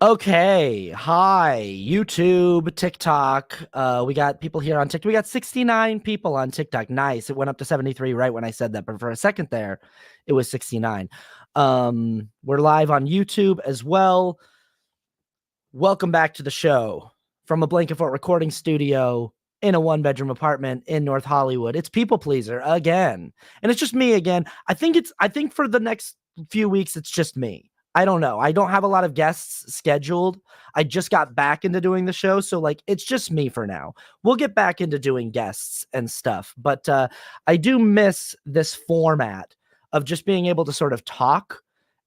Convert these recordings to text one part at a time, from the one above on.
Okay. Hi, YouTube, TikTok. We got people here on TikTok. We got 69 people on TikTok. Nice. It went up to 73 right when I said that, but for a second there, it was 69. We're live on YouTube as well. Welcome back to the show from a Blanket Fort recording studio in a one-bedroom apartment in North Hollywood. It's People Pleaser again. And it's just me again. I think for the next few weeks it's just me. I don't know. I don't have a lot of guests scheduled. I just got back into doing the show, so like it's just me for now. We'll get back into doing guests and stuff, but I do miss this format of just being able to sort of talk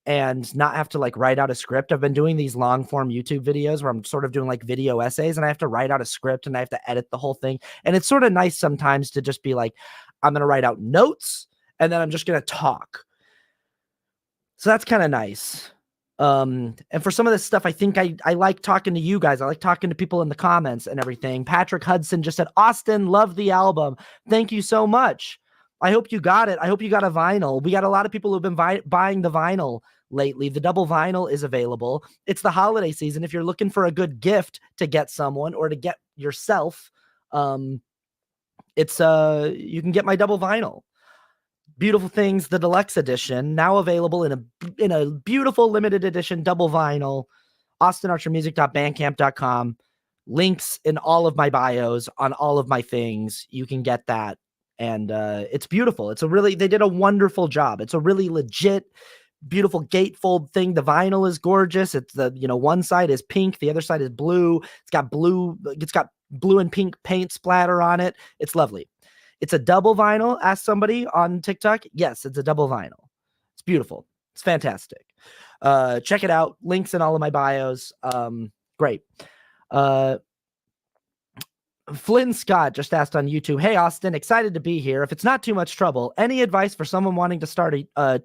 and not have to like write out a script. I've been doing these long form YouTube videos where I'm sort of doing like video essays and I have to write out a script and I have to edit the whole thing. And it's sort of nice sometimes to just be like, I'm going to write out notes and then I'm just going to talk. So that's kind of nice. And for some of this stuff, I think I like talking to you guys. I like talking to people in the comments and everything. Patrick Hudson just said, Austin, love the album. Thank you so much. I hope you got it. I hope you got a vinyl. We got a lot of people who've been buying the vinyl lately. The double vinyl is available. It's the holiday season. If you're looking for a good gift to get someone or to get yourself, it's you can get my double vinyl. Beautiful Things, the deluxe edition, now available in a beautiful limited edition double vinyl. AustinArcherMusic.bandcamp.com. Links in all of my bios on all of my things. You can get that. And it's beautiful. They did a wonderful job. It's a really legit, beautiful gatefold thing. The vinyl is gorgeous. It's one side is pink, the other side is blue. It's got blue and pink paint splatter on it. It's lovely. It's a double vinyl. Ask somebody on TikTok. Yes, it's a double vinyl. It's beautiful. It's fantastic. Check it out. Links in all of my bios. Great. Flynn Scott just asked on YouTube, hey, Austin, excited to be here. If it's not too much trouble, any advice for someone wanting to start a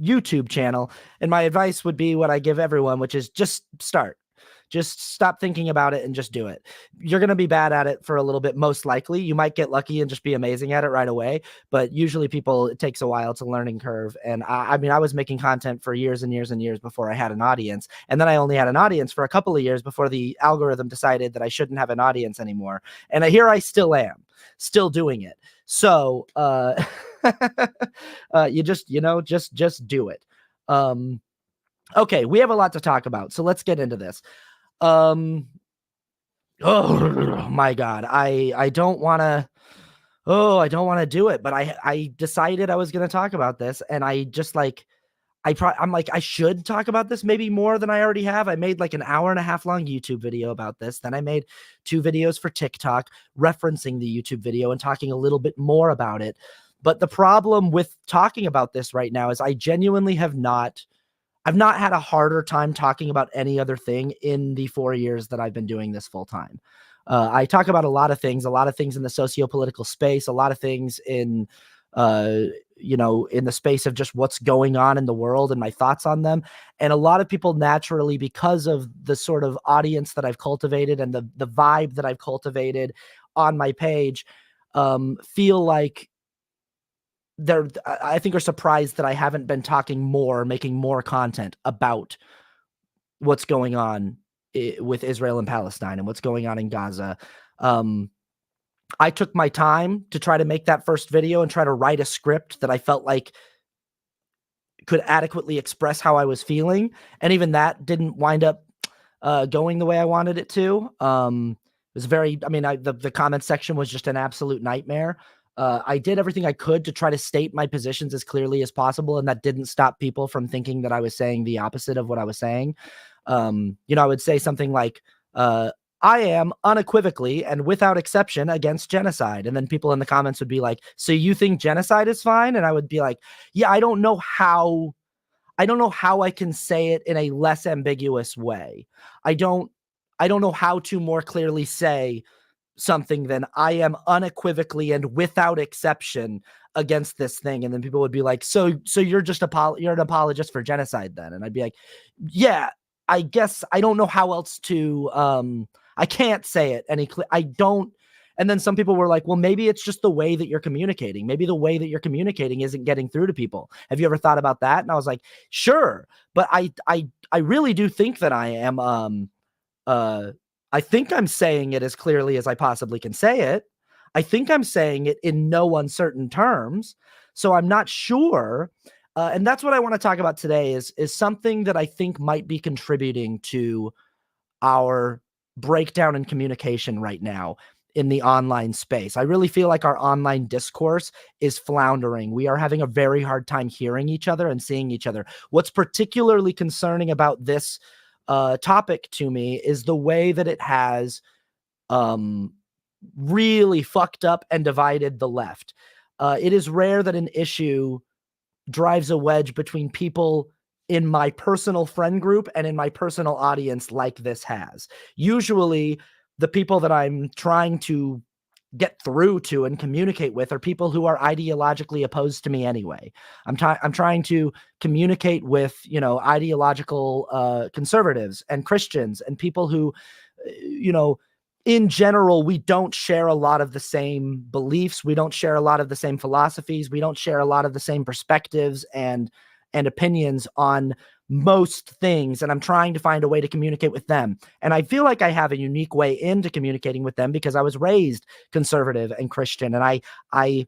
YouTube channel? And my advice would be what I give everyone, which is just start. Just stop thinking about it and just do it. You're going to be bad at it for a little bit, most likely. You might get lucky and just be amazing at it right away. But usually it takes a while. It's a learning curve. And I was making content for years and years and years before I had an audience. And then I only had an audience for a couple of years before the algorithm decided that I shouldn't have an audience anymore. And here I still am, still doing it. So you just do it. Okay, we have a lot to talk about. So let's get into this. Oh my God. I don't want to do it, but I decided I was going to talk about this. And I just I'm like, I should talk about this maybe more than I already have. I made like an 1.5 hour long YouTube video about this. Then I made 2 videos for TikTok referencing the YouTube video and talking a little bit more about it. But the problem with talking about this right now is I genuinely I've not had a harder time talking about any other thing in the 4 years that I've been doing this full time. I talk about a lot of things in the socio-political space, a lot of things in the space of just what's going on in the world and my thoughts on them. And a lot of people naturally, because of the sort of audience that I've cultivated and the vibe that I've cultivated on my page, feel like I think are surprised that I haven't been talking more, making more content about what's going on with Israel and Palestine and what's going on in Gaza. I took my time to try to make that first video and try to write a script that I felt like could adequately express how I was feeling. And even that didn't wind up going the way I wanted it to. It was the comment section was just an absolute nightmare. I did everything I could to try to state my positions as clearly as possible, and that didn't stop people from thinking that I was saying the opposite of what I was saying. I would say something like, I am unequivocally and without exception against genocide. And then people in the comments would be like, so you think genocide is fine? And I would be like, yeah, I don't know how I can say it in a less ambiguous way. I don't know how to more clearly say something than I am unequivocally and without exception against this thing. And then people would be like, so you're just you're an apologist for genocide then? And I'd be like, yeah, I guess I don't know how else to, I can't say it I don't. And then some people were like, well, maybe it's just the way that you're communicating. Maybe the way that you're communicating isn't getting through to people. Have you ever thought about that? And I was like, sure. But I I really do think that I am. I think I'm saying it as clearly as I possibly can say it. I think I'm saying it in no uncertain terms. So I'm not sure. And that's what I want to talk about today is something that I think might be contributing to our breakdown in communication right now in the online space. I really feel like our online discourse is floundering. We are having a very hard time hearing each other and seeing each other. What's particularly concerning about this topic to me is the way that it has really fucked up and divided the left. It is rare that an issue drives a wedge between people in my personal friend group and in my personal audience like this has. Usually, the people that I'm trying to get through to and communicate with are people who are ideologically opposed to me anyway. I'm trying to communicate with, ideological conservatives and Christians and people who, in general, we don't share a lot of the same beliefs. We don't share a lot of the same philosophies. We don't share a lot of the same perspectives and opinions on most things. And I'm trying to find a way to communicate with them. And I feel like I have a unique way into communicating with them because I was raised conservative and Christian. And I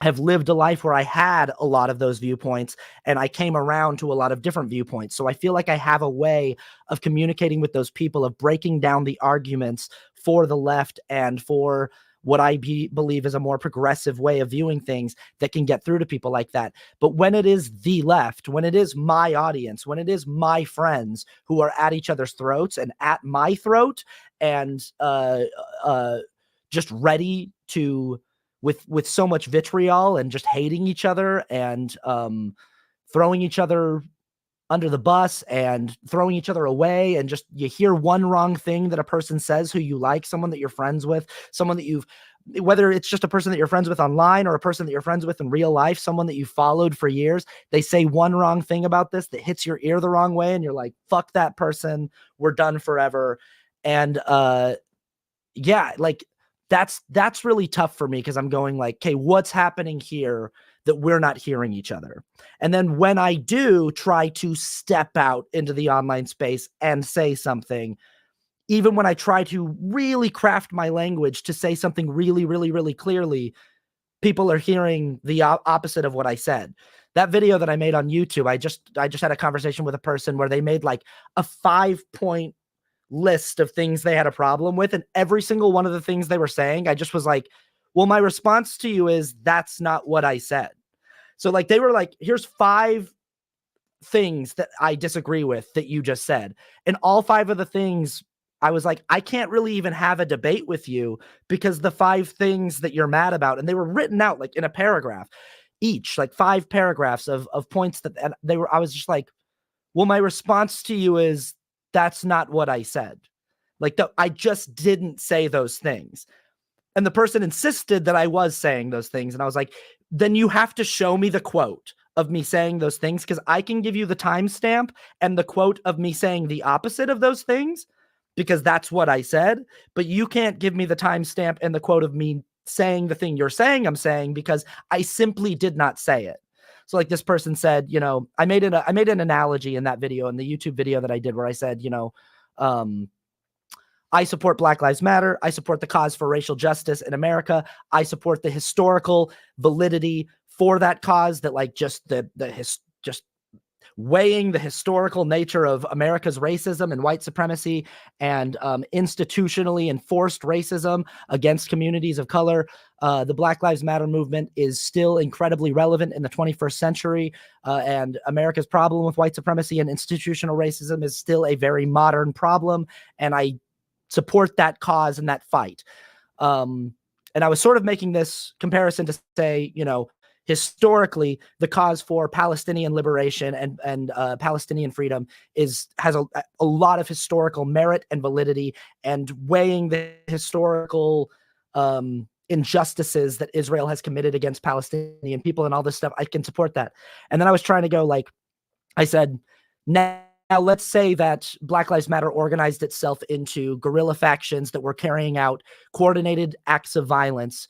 have lived a life where I had a lot of those viewpoints and I came around to a lot of different viewpoints. So I feel like I have a way of communicating with those people, of breaking down the arguments for the left and for what I believe is a more progressive way of viewing things that can get through to people like that. But when it is the left, when it is my audience, when it is my friends who are at each other's throats and at my throat and just ready to, with so much vitriol and just hating each other and throwing each other under the bus and throwing each other away, and just you hear one wrong thing that a person says who you like, someone that you're friends with, someone that whether it's just a person that you're friends with online or a person that you're friends with in real life, someone that you followed for years, they say one wrong thing about this that hits your ear the wrong way and you're like, fuck that person, we're done forever. And yeah, like that's really tough for me because I'm going like, okay, what's happening here that we're not hearing each other? And then when I do try to step out into the online space and say something, even when I try to really craft my language to say something really, really, really clearly, people are hearing the opposite of what I said. That video that I made on YouTube, I just had a conversation with a person where they made like a 5-point list of things they had a problem with, and every single one of the things they were saying, I just was like, well, my response to you is that's not what I said. So like they were like, here's 5 things that I disagree with that you just said, and all 5 of the things I was like, I can't really even have a debate with you because the 5 things that you're mad about, and they were written out like in a paragraph each, like 5 paragraphs of points that, and I was just like, well, my response to you is that's not what I said. Like, I just didn't say those things. And the person insisted that I was saying those things. And I was like, then you have to show me the quote of me saying those things, because I can give you the timestamp and the quote of me saying the opposite of those things, because that's what I said. But you can't give me the timestamp and the quote of me saying the thing you're saying I'm saying, because I simply did not say it. So like this person said, I made an analogy in that video, in the YouTube video that I did, where I said, I support Black Lives Matter. I support the cause for racial justice in America. I support the historical validity for that cause, that like just just weighing the historical nature of America's racism and white supremacy and institutionally enforced racism against communities of color. The Black Lives Matter movement is still incredibly relevant in the 21st century, and America's problem with white supremacy and institutional racism is still a very modern problem, and I support that cause and that fight. And I was sort of making this comparison to say, historically, the cause for Palestinian liberation and Palestinian freedom has a lot of historical merit and validity, and weighing the historical injustices that Israel has committed against Palestinian people and all this stuff, I can support that. And then I was trying to go like, I said, now let's say that Black Lives Matter organized itself into guerrilla factions that were carrying out coordinated acts of violence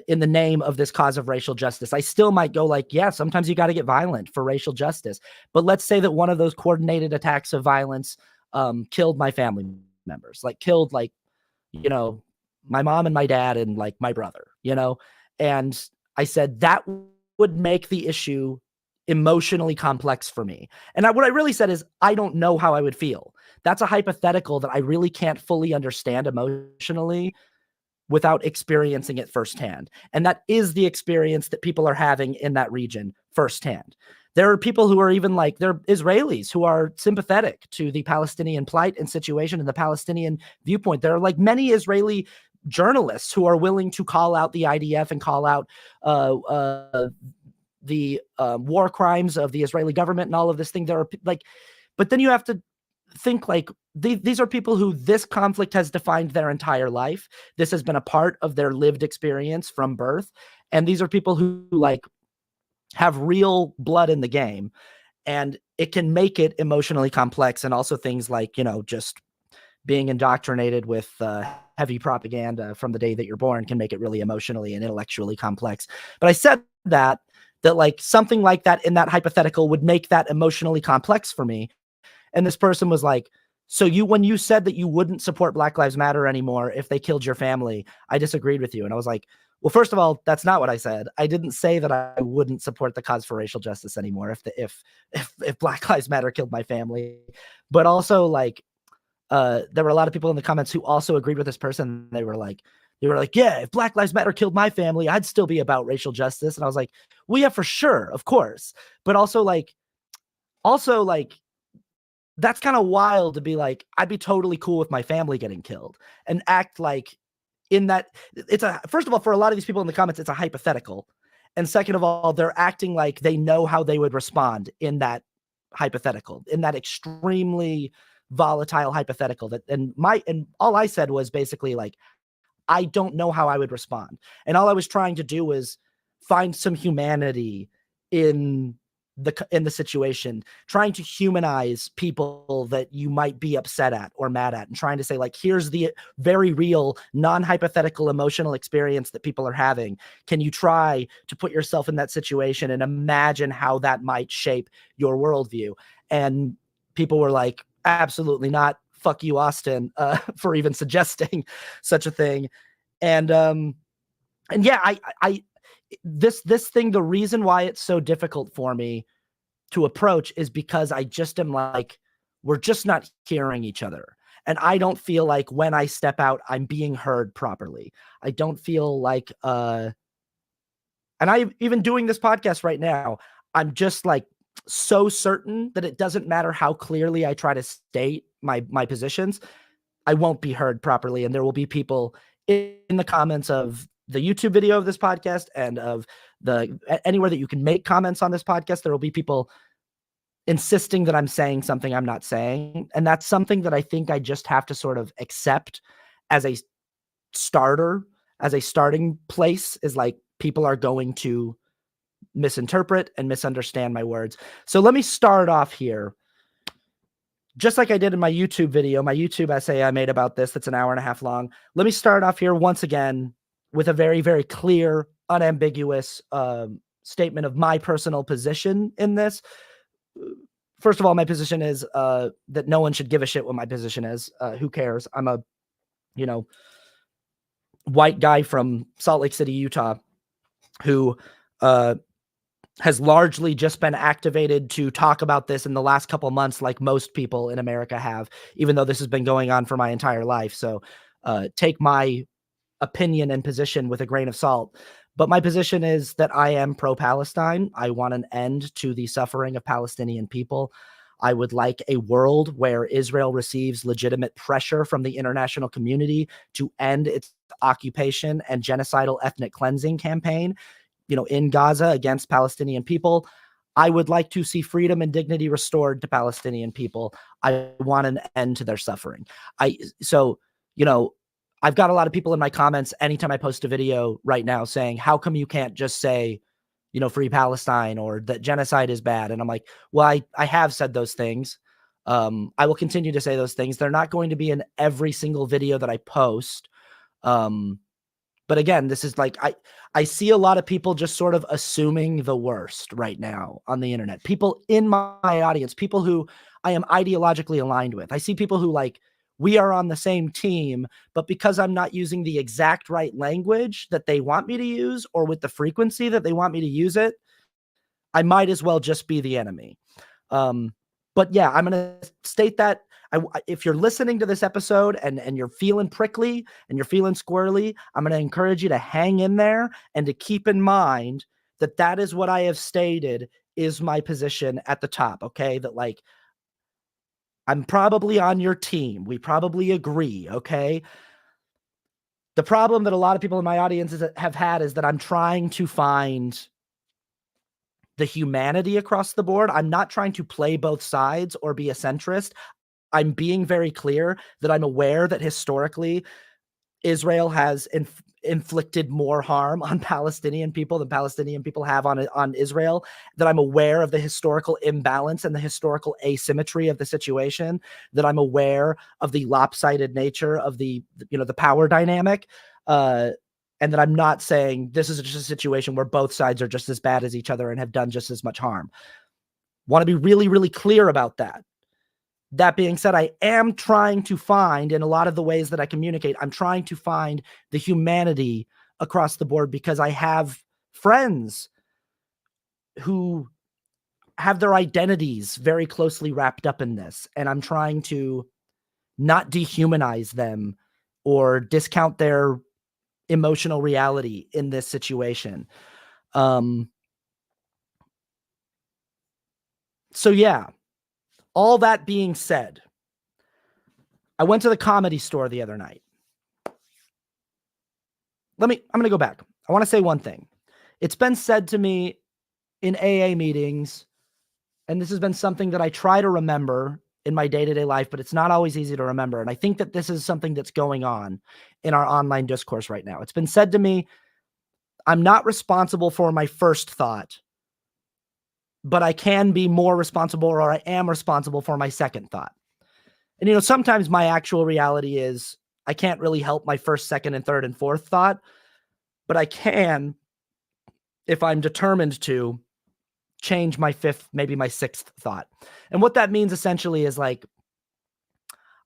in the name of this cause of racial justice. I still might go like, yeah, sometimes you got to get violent for racial justice. But let's say that one of those coordinated attacks of violence killed my family members, like killed like, you know, my mom and my dad and like my brother, you know? And I said that would make the issue emotionally complex for me. And what I really said is, I don't know how I would feel. That's a hypothetical that I really can't fully understand emotionally without experiencing it firsthand. And that is the experience that people are having in that region firsthand. There are people who are even like, they're Israelis who are sympathetic to the Palestinian plight and situation and the Palestinian viewpoint. There are like many Israeli journalists who are willing to call out the IDF and call out the war crimes of the Israeli government and all of this thing. There are like, but then you have to think like these are people who this conflict has defined their entire life. This has been a part of their lived experience from birth. And these are people who like have real blood in the game, and it can make it emotionally complex. And also things like, you know, just being indoctrinated with heavy propaganda from the day that you're born can make it really emotionally and intellectually complex. But I said that like something like that in that hypothetical would make that emotionally complex for me. And this person was like, so when you said that you wouldn't support Black Lives Matter anymore if they killed your family, I disagreed with you. And I was like, well, first of all, that's not what I said. I didn't say that I wouldn't support the cause for racial justice anymore if Black Lives Matter killed my family. But also like, there were a lot of people in the comments who also agreed with this person. They were like, yeah, if Black Lives Matter killed my family, I'd still be about racial justice. And I was like, well, yeah, for sure, of course. But also like, that's kind of wild to be like, I'd be totally cool with my family getting killed and act like in that first of all, for a lot of these people in the comments, it's a hypothetical. And second of all, they're acting like they know how they would respond in that hypothetical, in that extremely volatile hypothetical and all I said was basically like, I don't know how I would respond. And all I was trying to do was find some humanity in the situation, trying to humanize people that you might be upset at or mad at, and trying to say like, here's the very real non-hypothetical emotional experience that people are having. Can you try to put yourself in that situation and imagine how that might shape your worldview? And people were like, absolutely not. Fuck you, Austin, for even suggesting such a thing. And yeah, this thing, the reason why it's so difficult for me to approach is because I just am like, we're just not hearing each other. And I don't feel like when I step out, I'm being heard properly. I don't feel like, and I even doing this podcast right now, I'm just like so certain that it doesn't matter how clearly I try to state my positions, I won't be heard properly. And there will be people in the comments of the YouTube video of this podcast and of anywhere that you can make comments on this podcast, there will be people insisting that I'm saying something I'm not saying. And that's something that I think I just have to sort of accept as a starter, as a starting place, is like, people are going to misinterpret and misunderstand my words. So let me start off here, just like I did in my YouTube video, my YouTube essay I made about this, that's an hour and a half long. Let me start off here once again with a very, very clear, unambiguous statement of my personal position in this. First of all, my position is that no one should give a shit what my position is. Who cares? I'm a, white guy from Salt Lake City, Utah, who has largely just been activated to talk about this in the last couple months, like most people in America have, even though this has been going on for my entire life. So take my opinion and position with a grain of salt. But my position is that I am pro-Palestine. I want an end to the suffering of Palestinian people. I would like a world where Israel receives legitimate pressure from the international community to end its occupation and genocidal ethnic cleansing campaign, in Gaza against Palestinian people. I would like to see freedom and dignity restored to Palestinian people. I want an end to their suffering. I've got a lot of people in my comments anytime I post a video right now saying, how come you can't just say, free Palestine, or that genocide is bad? And I'm like, well, I have said those things. I will continue to say those things. They're not going to be in every single video that I post. But But again, this is like, I see a lot of people just sort of assuming the worst right now on the internet. People in my audience, people who I am ideologically aligned with. I see people who like, we are on the same team, but because I'm not using the exact right language that they want me to use or with the frequency that they want me to use it, I might as well just be the enemy. But yeah, I'm going to state that if you're listening to this episode and you're feeling prickly and you're feeling squirrely, I'm going to encourage you to hang in there and to keep in mind that that is what I have stated is my position at the top. Okay. That like, I'm probably on your team. We probably agree. Okay. The problem that a lot of people in my audience have had is that I'm trying to find the humanity across the board. I'm not trying to play both sides or be a centrist. I'm being very clear that I'm aware that historically Israel has inflicted more harm on Palestinian people than Palestinian people have on Israel, that I'm aware of the historical imbalance and the historical asymmetry of the situation, that I'm aware of the lopsided nature of the power dynamic, and that I'm not saying this is just a situation where both sides are just as bad as each other and have done just as much harm. Want to be really, really clear about that. That being said, I am trying to find, in a lot of the ways that I communicate, I'm trying to find the humanity across the board because I have friends who have their identities very closely wrapped up in this. And I'm trying to not dehumanize them or discount their emotional reality in this situation. So yeah, all that being said, I went to the Comedy Store the other night. I'm going to go back. I want to say one thing. It's been said to me in AA meetings, and this has been something that I try to remember in my day-to-day life, but it's not always easy to remember. And I think that this is something that's going on in our online discourse right now. It's been said to me, I'm not responsible for my first thought, but I can be more responsible, or I am responsible for my second thought. And, sometimes my actual reality is I can't really help my first, second, and third and fourth thought, but I can, if I'm determined to, change my fifth, maybe my sixth thought. And what that means essentially is like,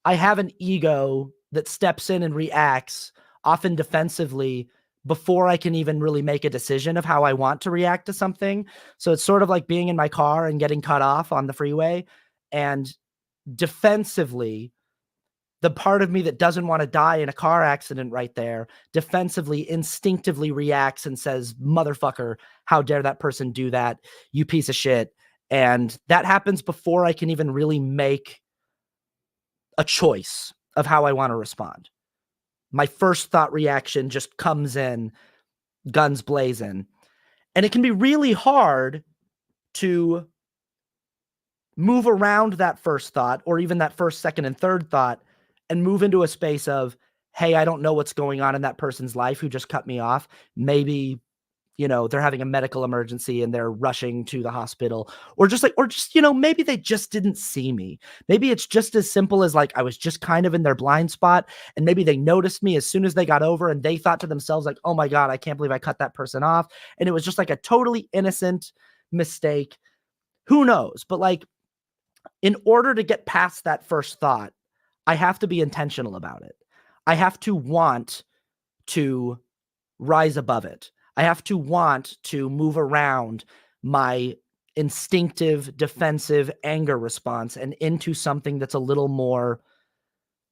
I have an ego that steps in and reacts, often defensively, before I can even really make a decision of how I want to react to something. So it's sort of like being in my car and getting cut off on the freeway, and defensively, the part of me that doesn't want to die in a car accident right there, defensively, instinctively reacts and says, motherfucker, how dare that person do that, you piece of shit. And that happens before I can even really make a choice of how I want to respond. My first thought reaction just comes in, guns blazing. And it can be really hard to move around that first thought, or even that first, second, and third thought, and move into a space of, hey, I don't know what's going on in that person's life who just cut me off. Maybe, they're having a medical emergency and they're rushing to the hospital, or just maybe they just didn't see me. Maybe it's just as simple as like, I was just kind of in their blind spot, and maybe they noticed me as soon as they got over, and they thought to themselves like, oh my God, I can't believe I cut that person off. And it was just like a totally innocent mistake. Who knows? But like, in order to get past that first thought, I have to be intentional about it. I have to want to rise above it. I have to want to move around my instinctive, defensive anger response and into something that's a little more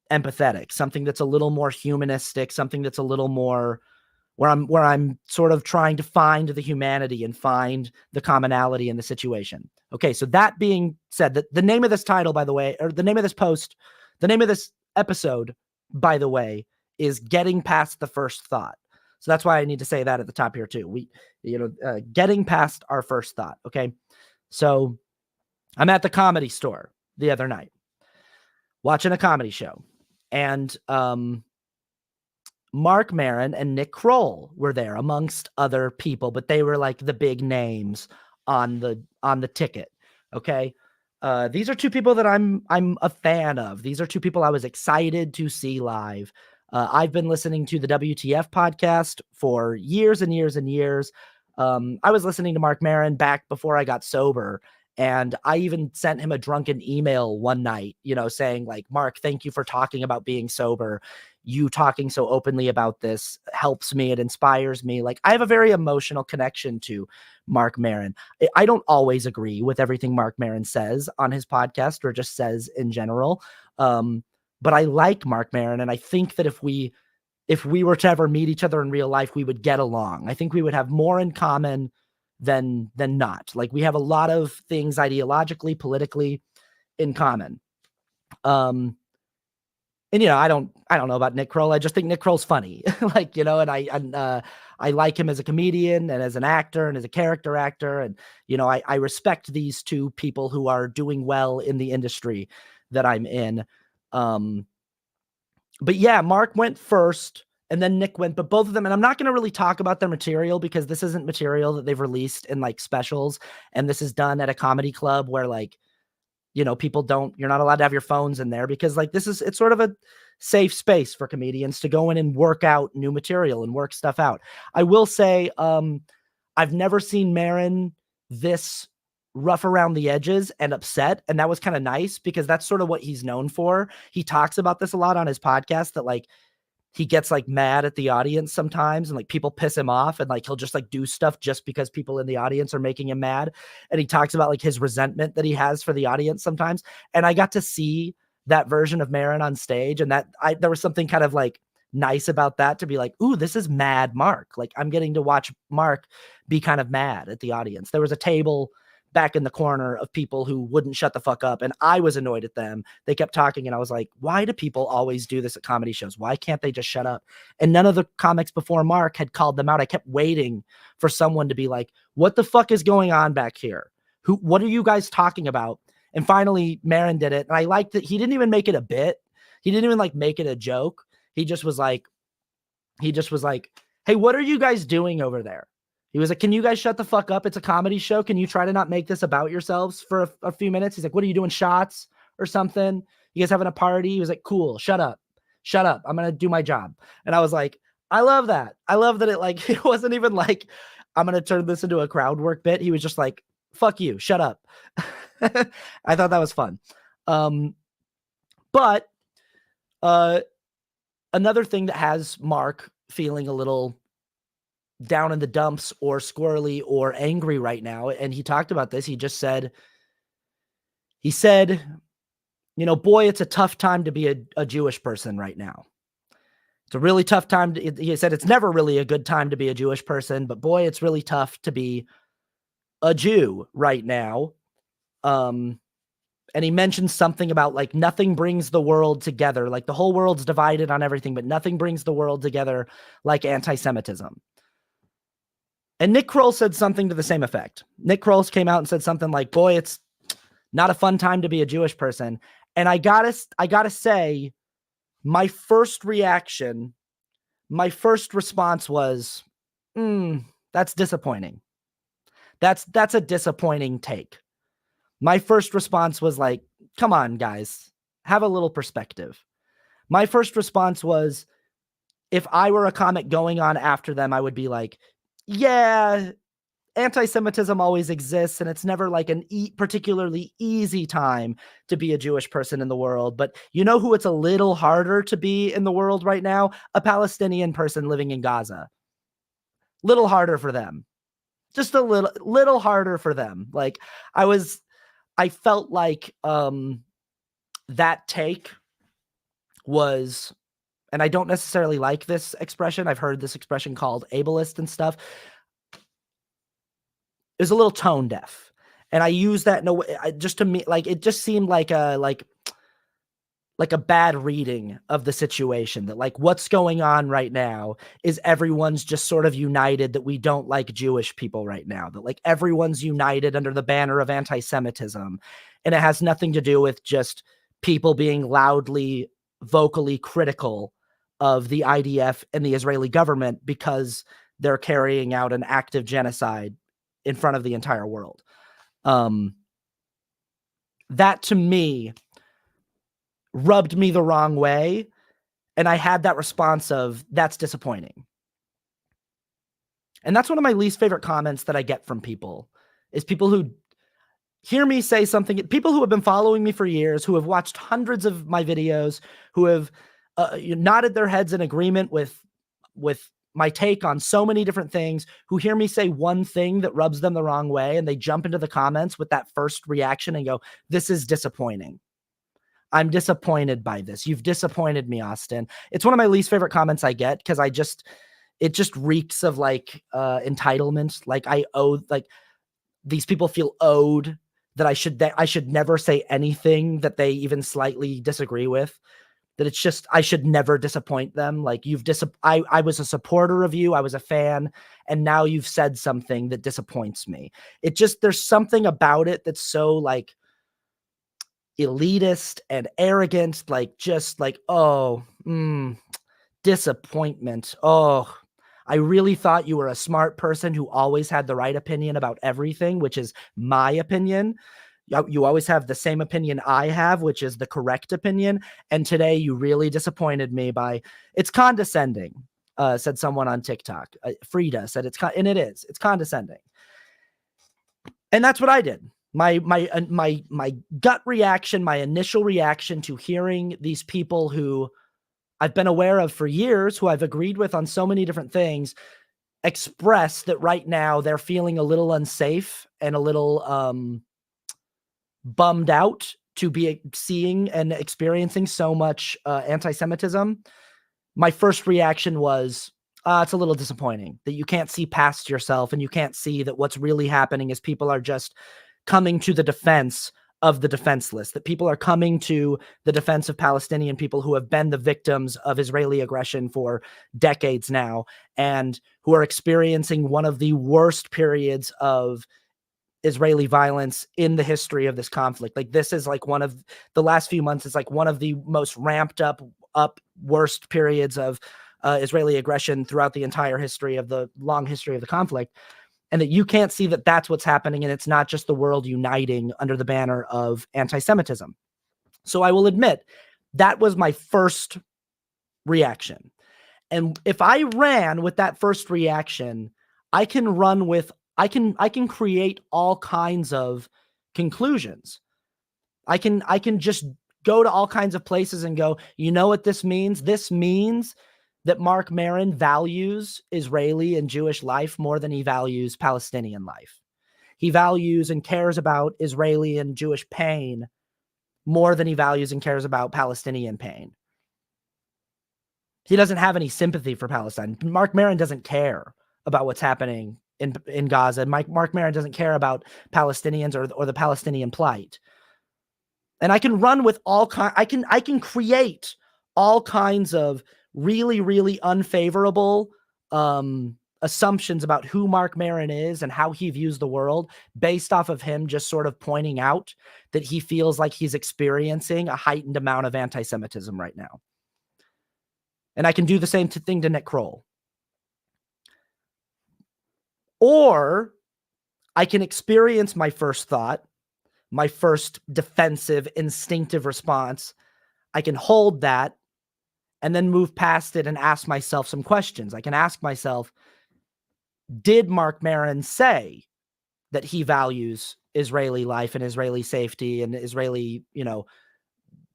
empathetic, something that's a little more humanistic, something that's a little more where I'm sort of trying to find the humanity and find the commonality in the situation. Okay, so that being said, the name of this title, by the way, or the name of this post, the name of this episode, by the way, is Getting Past the First Thought. So that's why I need to say that at the top here too. Getting past our first thought. Okay, so I'm at the Comedy Store the other night watching a comedy show, and Mark Maron and Nick Kroll were there amongst other people, but they were like the big names on the ticket. Okay. These are two people that I'm a fan of. These are two people I was excited to see live. I've been listening to the WTF podcast for years and years and years. I was listening to Marc Maron back before I got sober. And I even sent him a drunken email one night, saying like, Mark, thank you for talking about being sober. You talking so openly about this helps me. It inspires me. Like, I have a very emotional connection to Marc Maron. I don't always agree with everything Marc Maron says on his podcast or just says in general. But I like Marc Maron, and I think that if we were to ever meet each other in real life, we would get along. I think we would have more in common than not. Like, we have a lot of things ideologically, politically in common. And I don't know about Nick Kroll. I just think Nick Kroll's funny. Like, and I like him as a comedian and as an actor and as a character actor. And, I respect these two people who are doing well in the industry that I'm in. But yeah, Mark went first and then Nick went, but both of them, and I'm not going to really talk about their material because this isn't material that they've released in like specials. And this is done at a comedy club where like, you're not allowed to have your phones in there because like it's sort of a safe space for comedians to go in and work out new material and work stuff out. I will say, I've never seen Maron this rough around the edges and upset. And that was kind of nice because that's sort of what he's known for. He talks about this a lot on his podcast, that like he gets like mad at the audience sometimes and like people piss him off and like he'll just like do stuff just because people in the audience are making him mad. And he talks about like his resentment that he has for the audience sometimes. And I got to see that version of Maron on stage, and there was something kind of like nice about that, to be like, ooh, this is mad Mark. Like, I'm getting to watch Mark be kind of mad at the audience. There was a table back in the corner of people who wouldn't shut the fuck up, and I was annoyed at them. They kept talking, and I was like, why do people always do this at comedy shows? Why can't they just shut up? And none of the comics before Mark had called them out. I kept waiting for someone to be like, what the fuck is going on back here? What are you guys talking about? And finally Maron did it, and I liked that he didn't even make it a bit. He didn't even like make it a joke. He just was like, hey, what are you guys doing over there? He was like, can you guys shut the fuck up? It's a comedy show. Can you try to not make this about yourselves for a few minutes? He's like, what are you doing, shots or something? You guys having a party? He was like, cool, shut up. Shut up. I'm going to do my job. And I was like, I love that. I love that it wasn't even like, I'm going to turn this into a crowd work bit. He was just like, fuck you, shut up. I thought that was fun. But another thing that has Mark feeling a little down in the dumps or squirrely or angry right now, and he talked about this, he said, boy, it's a tough time to be a Jewish person right now. It's a really tough time. He said it's never really a good time to be a Jewish person, but boy, it's really tough to be a Jew right now. And he mentioned something about like nothing brings the world together. Like the whole world's divided on everything, but nothing brings the world together like anti-Semitism. And Nick Kroll said something to the same effect. Nick Kroll came out and said something like, boy, it's not a fun time to be a Jewish person. And I gotta say, my first response was, that's disappointing. That's a disappointing take. My first response was like, come on, guys, have a little perspective. My first response was, if I were a comic going on after them, I would be like, yeah, anti-Semitism always exists, and it's never like an particularly easy time to be a Jewish person in the world. But you know who it's a little harder to be in the world right now? A Palestinian person living in Gaza. Little harder for them. Just a little harder for them. Like, I felt like that take was, and I don't necessarily like this expression. I've heard this expression called ableist and stuff. Is a little tone deaf. And I use that in a way, just to me, like, it just seemed like a bad reading of the situation, that like what's going on right now is everyone's just sort of united that we don't like Jewish people right now, that like everyone's united under the banner of anti-Semitism. And it has nothing to do with just people being loudly, vocally critical of the IDF and the Israeli government because they're carrying out an active genocide in front of the entire world. That to me rubbed me the wrong way. And I had that response of, that's disappointing. And that's one of my least favorite comments that I get from people, is people who hear me say something, people who have been following me for years, who have watched hundreds of my videos, who have nodded their heads in agreement with my take on so many different things, who hear me say one thing that rubs them the wrong way, and they jump into the comments with that first reaction and go, this is disappointing. I'm disappointed by this. You've disappointed me, Austin. It's one of my least favorite comments I get, because it just reeks of like entitlement. Like I owe, like these people feel owed that I should never say anything that they even slightly disagree with. That it's just, I should never disappoint them. Like I was a supporter of you. I was a fan. And now you've said something that disappoints me. It just, there's something about it that's so like elitist and arrogant. Like, just like, oh, disappointment. Oh, I really thought you were a smart person who always had the right opinion about everything, which is my opinion. You always have the same opinion I have, which is the correct opinion. And today you really disappointed me by, it's condescending, said someone on TikTok. Frida said and it is, it's condescending. And that's what I did. My gut reaction, my initial reaction to hearing these people who I've been aware of for years, who I've agreed with on so many different things, express that right now they're feeling a little unsafe and a little bummed out to be seeing and experiencing so much anti-Semitism. My first reaction was, it's a little disappointing that you can't see past yourself, and you can't see that what's really happening is people are just coming to the defense of the defenseless, that people are coming to the defense of Palestinian people who have been the victims of Israeli aggression for decades now, and who are experiencing one of the worst periods of Israeli violence in the history of this conflict. Like, this is like one of the last few months is like one of the most ramped up worst periods of Israeli aggression throughout the entire history of the long history of the conflict. And that you can't see that that's what's happening. And it's not just the world uniting under the banner of anti-Semitism. So I will admit that was my first reaction. And if I ran with that first reaction, I can run with, I can create all kinds of conclusions. I can just go to all kinds of places and go, you know what this means? This means that Mark Maron values Israeli and Jewish life more than he values Palestinian life. He values and cares about Israeli and Jewish pain more than he values and cares about Palestinian pain. He doesn't have any sympathy for Palestine. Mark Maron doesn't care about what's happening in Gaza. Mark Maron doesn't care about Palestinians or the Palestinian plight. And I can run with all I can create all kinds of really, really unfavorable assumptions about who Mark Maron is and how he views the world based off of him just sort of pointing out that he feels like he's experiencing a heightened amount of anti-Semitism right now. And I can do the same thing to Nick Kroll. Or I can experience my first thought, my first defensive, instinctive response. I can hold that and then move past it and ask myself some questions. I can ask myself, did Mark Maron say that he values Israeli life and Israeli safety and Israeli,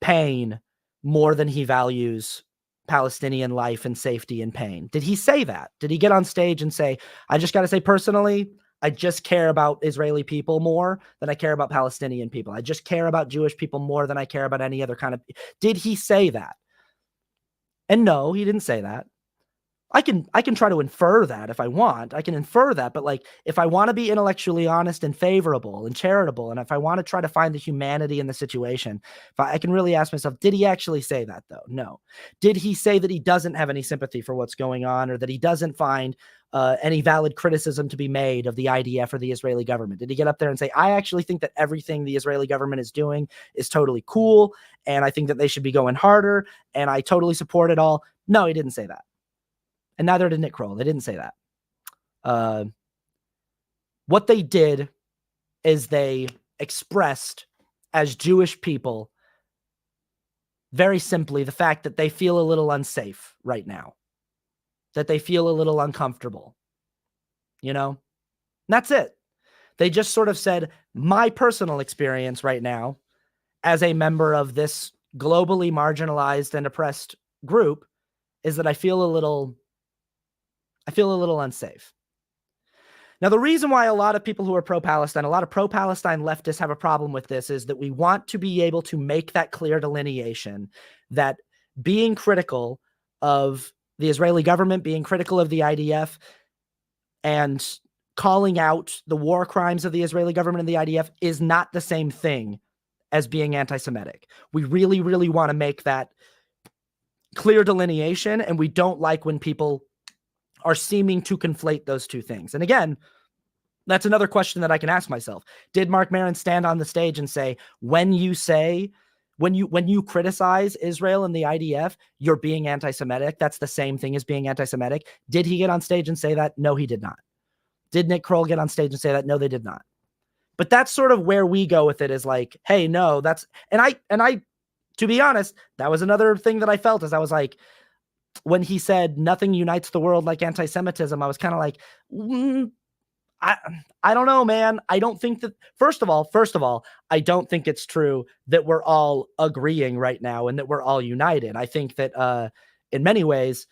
pain more than he values Palestinian life and safety and pain? Did he say that? Did he get on stage and say, I just got to say personally, I just care about Israeli people more than I care about Palestinian people. I just care about Jewish people more than I care about any other kind of... Did he say that? And no, he didn't say that. I can try to infer that if I want. I can infer that, but like, if I want to be intellectually honest and favorable and charitable, and if I want to try to find the humanity in the situation, I can really ask myself, did he actually say that though? No. Did he say that he doesn't have any sympathy for what's going on, or that he doesn't find any valid criticism to be made of the IDF or the Israeli government? Did he get up there and say, I actually think that everything the Israeli government is doing is totally cool, and I think that they should be going harder, and I totally support it all? No, he didn't say that. And neither did Nick Kroll. They didn't say that. What they did is they expressed, as Jewish people, very simply the fact that they feel a little unsafe right now, that they feel a little uncomfortable, you know? And that's it. They just sort of said, my personal experience right now as a member of this globally marginalized and oppressed group is that I feel a little unsafe. Now, the reason why a lot of people who are pro-Palestine, a lot of pro-Palestine leftists have a problem with this is that we want to be able to make that clear delineation that being critical of the Israeli government, being critical of the IDF, and calling out the war crimes of the Israeli government and the IDF is not the same thing as being anti-Semitic. We really, really want to make that clear delineation, and we don't like when people are seeming to conflate those two things. And again, that's another question that I can ask myself. Did Mark Maron stand on the stage and say, when you criticize Israel and the IDF, you're being anti-Semitic? That's the same thing as being anti-Semitic. Did he get on stage and say that? No, he did not. Did Nick Kroll get on stage and say that? No, they did not. But that's sort of where we go with it, is like, hey, no, that's, and I, to be honest, that was another thing that I felt, as I was like, when he said nothing unites the world like anti-Semitism, I was kind of like, I don't know, man. I don't think that, first of all, I don't think it's true that we're all agreeing right now and that we're all united. I think that in many ways,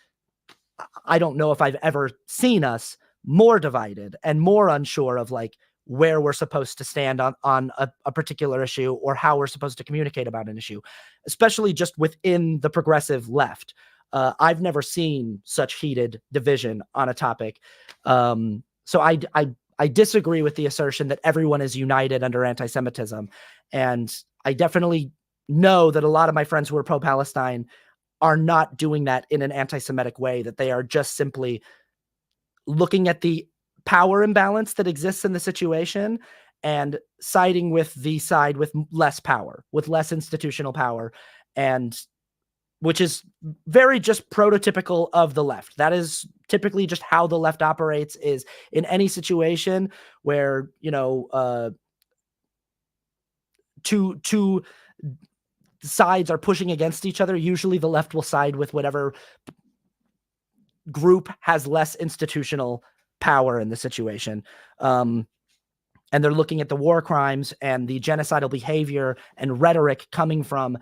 I don't know if I've ever seen us more divided and more unsure of like where we're supposed to stand on a particular issue or how we're supposed to communicate about an issue, especially just within the progressive left. I've never seen such heated division on a topic. So I disagree with the assertion that everyone is united under anti-Semitism. And I definitely know that a lot of my friends who are pro-Palestine are not doing that in an anti-Semitic way, that they are just simply looking at the power imbalance that exists in the situation and siding with the side with less power, with less institutional power, and which is very just prototypical of the left. That is typically just how the left operates, is in any situation where, you know, two sides are pushing against each other, usually the left will side with whatever group has less institutional power in the situation. And they're looking at the war crimes and the genocidal behavior and rhetoric coming from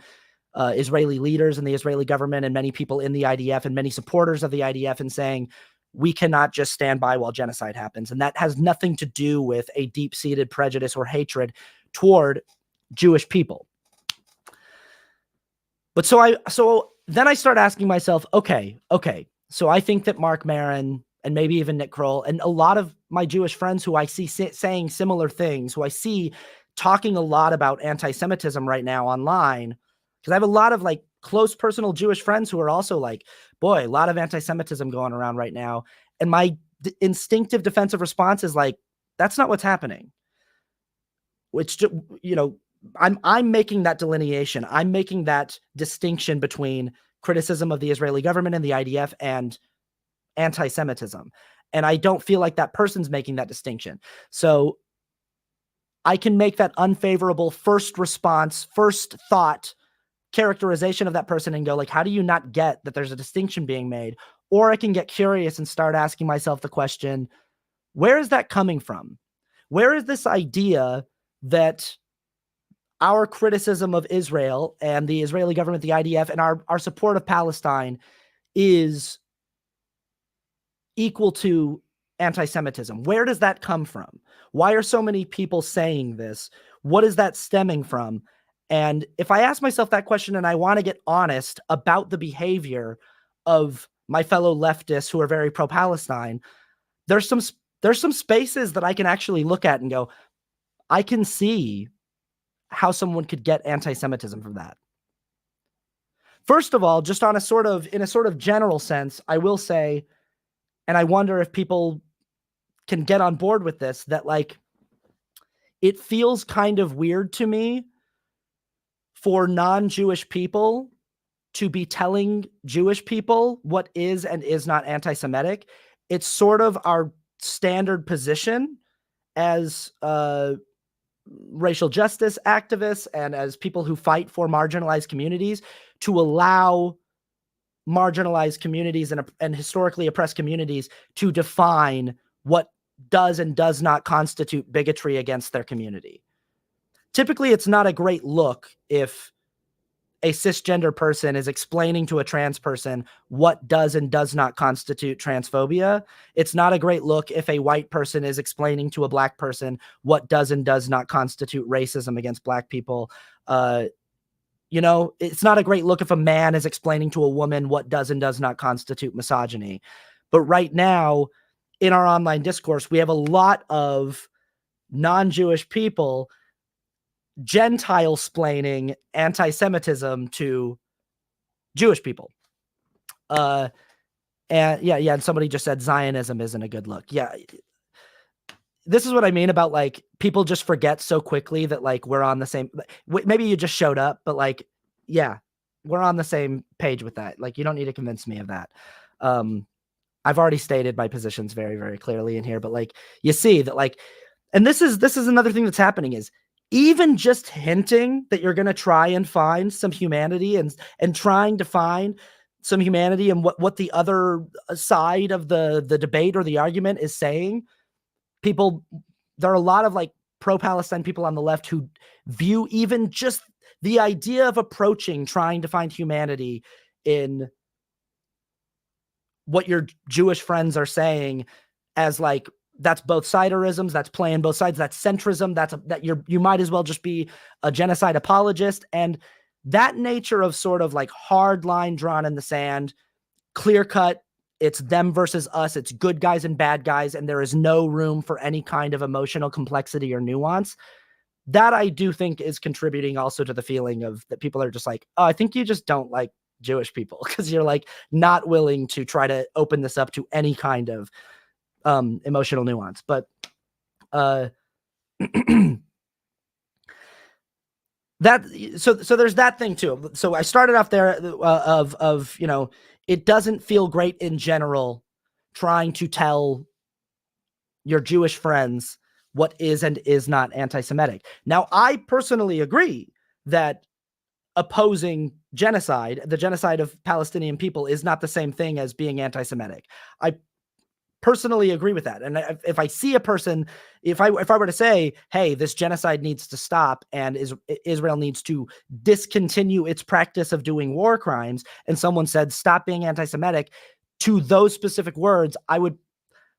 Israeli leaders and the Israeli government and many people in the IDF and many supporters of the IDF, and saying, we cannot just stand by while genocide happens. And that has nothing to do with a deep-seated prejudice or hatred toward Jewish people. But so then I start asking myself, okay. So I think that Mark Maron and maybe even Nick Kroll and a lot of my Jewish friends who I see saying similar things, who I see talking a lot about anti-Semitism right now online, because I have a lot of like close personal Jewish friends who are also like, boy, a lot of anti-Semitism going around right now. And my instinctive defensive response is like, that's not what's happening. Which, you know, I'm making that delineation. I'm making that distinction between criticism of the Israeli government and the IDF and anti-Semitism. And I don't feel like that person's making that distinction. So I can make that unfavorable first response, first thought characterization of that person and go like, how do you not get that there's a distinction being made? Or I can get curious and start asking myself the question, where is that coming from? Where is this idea that our criticism of Israel and the Israeli government, the IDF, and our support of Palestine is equal to anti-Semitism? Where does that come from? Why are so many people saying this? What is that stemming from? And if I ask myself that question and I want to get honest about the behavior of my fellow leftists who are very pro-Palestine, there's some spaces that I can actually look at and go, I can see how someone could get anti-Semitism from that. First of all, just in a sort of general sense, I will say, and I wonder if people can get on board with this, that like, it feels kind of weird to me for non-Jewish people to be telling Jewish people what is and is not anti-Semitic. It's sort of our standard position as racial justice activists and as people who fight for marginalized communities to allow marginalized communities and historically oppressed communities to define what does and does not constitute bigotry against their community. Typically, it's not a great look if a cisgender person is explaining to a trans person what does and does not constitute transphobia. It's not a great look if a white person is explaining to a black person what does and does not constitute racism against black people. You know, it's not a great look if a man is explaining to a woman what does and does not constitute misogyny. But right now, in our online discourse, we have a lot of non-Jewish people Gentile-splaining anti-Semitism to Jewish people. And and somebody just said Zionism isn't a good look. Yeah. This is what I mean about like people just forget so quickly that like we're on the same, maybe you just showed up, but like, yeah, we're on the same page with that. Like, you don't need to convince me of that. I've already stated my positions very, very clearly in here, but like, you see that like, and this is another thing that's happening is even just hinting that you're going to try and find some humanity and trying to find some humanity and what the other side of the debate or the argument is saying, people, there are a lot of like pro-Palestine people on the left who view even just the idea of approaching trying to find humanity in what your Jewish friends are saying as like, that's both siderisms, that's playing both sides, that's centrism, that you might as well just be a genocide apologist. And that nature of sort of like hard line drawn in the sand, clear cut, it's them versus us, it's good guys and bad guys, and there is no room for any kind of emotional complexity or nuance. That I do think is contributing also to the feeling of that people are just like, oh, I think you just don't like Jewish people because you're like not willing to try to open this up to any kind of emotional nuance. But that so there's that thing too. So I started off there of you know, it doesn't feel great in general trying to tell your Jewish friends what is and is not anti-Semitic. Now, I personally agree that opposing genocide, the genocide of Palestinian people, is not the same thing as being anti-Semitic. I personally agree with that. And if I see a person, if I were to say, hey, this genocide needs to stop and Israel needs to discontinue its practice of doing war crimes, and someone said, stop being anti-Semitic, to those specific words, I would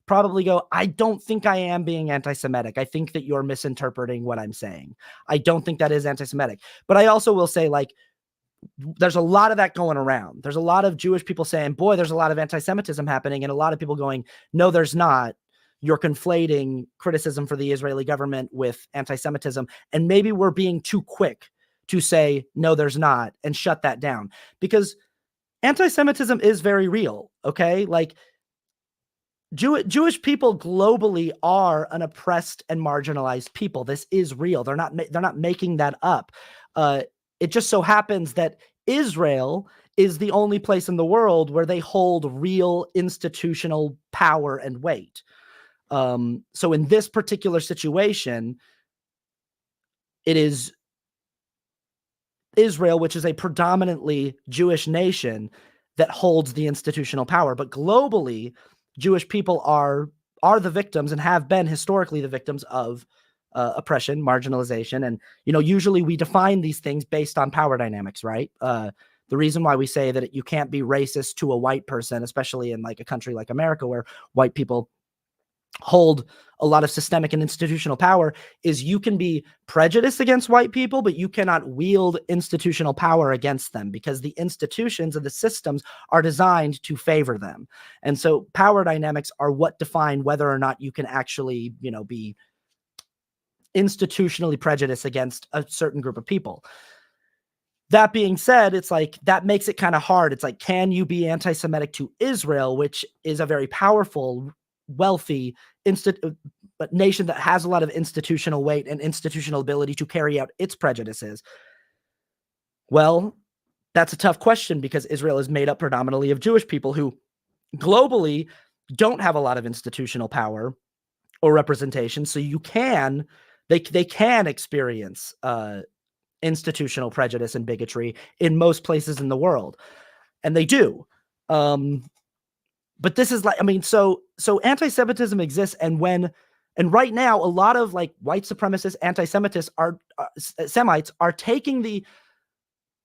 probably go, I don't think I am being anti-Semitic. I think that you're misinterpreting what I'm saying. I don't think that is anti-Semitic. But I also will say, like, there's a lot of that going around. There's a lot of Jewish people saying, boy, there's a lot of anti-Semitism happening. And a lot of people going, no, there's not. You're conflating criticism for the Israeli government with anti-Semitism. And maybe we're being too quick to say, no, there's not, and shut that down. Because anti-Semitism is very real, okay? Like, Jewish people globally are an oppressed and marginalized people. This is real. They're not making that up. It just so happens that Israel is the only place in the world where they hold real institutional power and weight. So in this particular situation, it is Israel, which is a predominantly Jewish nation, that holds the institutional power. But globally, Jewish people are the victims and have been historically the victims of oppression, marginalization. And, you know, usually we define these things based on power dynamics, right? The reason why we say that you can't be racist to a white person, especially in like a country like America where white people hold a lot of systemic and institutional power, is you can be prejudiced against white people, but you cannot wield institutional power against them because the institutions and the systems are designed to favor them. And so power dynamics are what define whether or not you can actually, you know, be institutionally prejudiced against a certain group of people. That being said, it's like that makes it kind of hard. It's like, can you be anti-Semitic to Israel, which is a very powerful, wealthy nation that has a lot of institutional weight and institutional ability to carry out its prejudices? Well, that's a tough question because Israel is made up predominantly of Jewish people who globally don't have a lot of institutional power or representation. So you can they can experience institutional prejudice and bigotry in most places in the world, and they do. But this is like, I mean, so anti-Semitism exists, and right now, a lot of like white supremacist anti-Semites Semites are taking the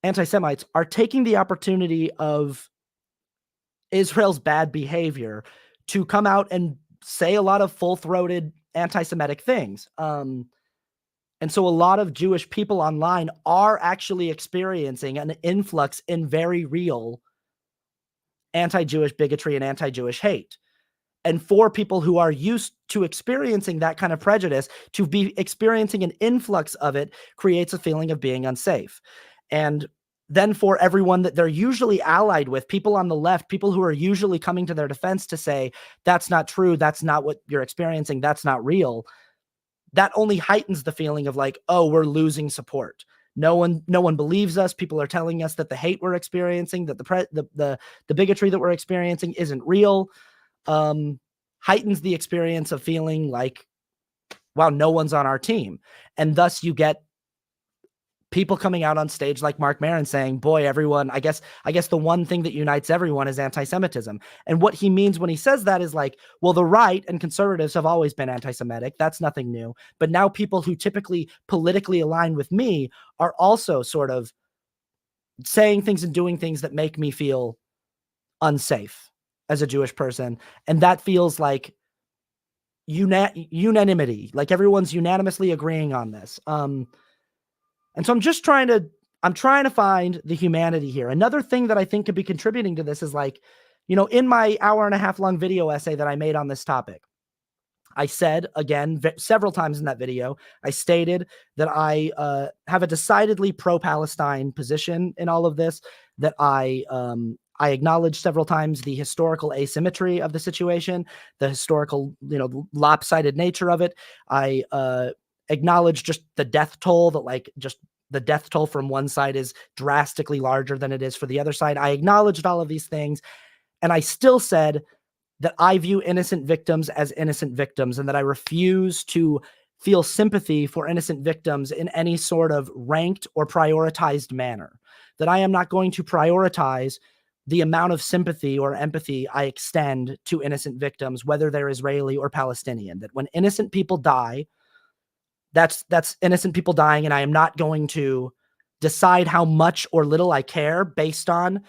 anti-Semites are taking the opportunity of Israel's bad behavior to come out and say a lot of full-throated anti-Semitic things. And so a lot of Jewish people online are actually experiencing an influx in very real anti-Jewish bigotry and anti-Jewish hate. And for people who are used to experiencing that kind of prejudice, to be experiencing an influx of it creates a feeling of being unsafe. And then for everyone that they're usually allied with, people on the left, people who are usually coming to their defense to say, that's not true, that's not what you're experiencing, that's not real, that only heightens the feeling of like, oh, we're losing support. No one believes us. People are telling us that the hate we're experiencing, that the bigotry that we're experiencing isn't real. Heightens the experience of feeling like, wow, no one's on our team. And thus you get people coming out on stage like Mark Maron saying, boy, everyone, I guess the one thing that unites everyone is anti-Semitism. And what he means when he says that is like, well, the right and conservatives have always been anti-Semitic. That's nothing new. But now people who typically politically align with me are also sort of saying things and doing things that make me feel unsafe as a Jewish person. And that feels like unanimity, like everyone's unanimously agreeing on this. And so I'm trying to find the humanity here. Another thing that I think could be contributing to this is like, in my hour and a half long video essay that I made on this topic, I said, again, several times in that video, I stated that I have a decidedly pro-Palestine position in all of this, that I acknowledged several times the historical asymmetry of the situation, the historical, lopsided nature of it. I acknowledge just the death toll, that like just the death toll from one side is drastically larger than it is for the other side. I acknowledged all of these things, and I still said that I view innocent victims as innocent victims, and that I refuse to feel sympathy for innocent victims in any sort of ranked or prioritized manner, that I am not going to prioritize the amount of sympathy or empathy I extend to innocent victims, whether they're Israeli or Palestinian, that when innocent people die, that's innocent people dying, and I am not going to decide how much or little I care based on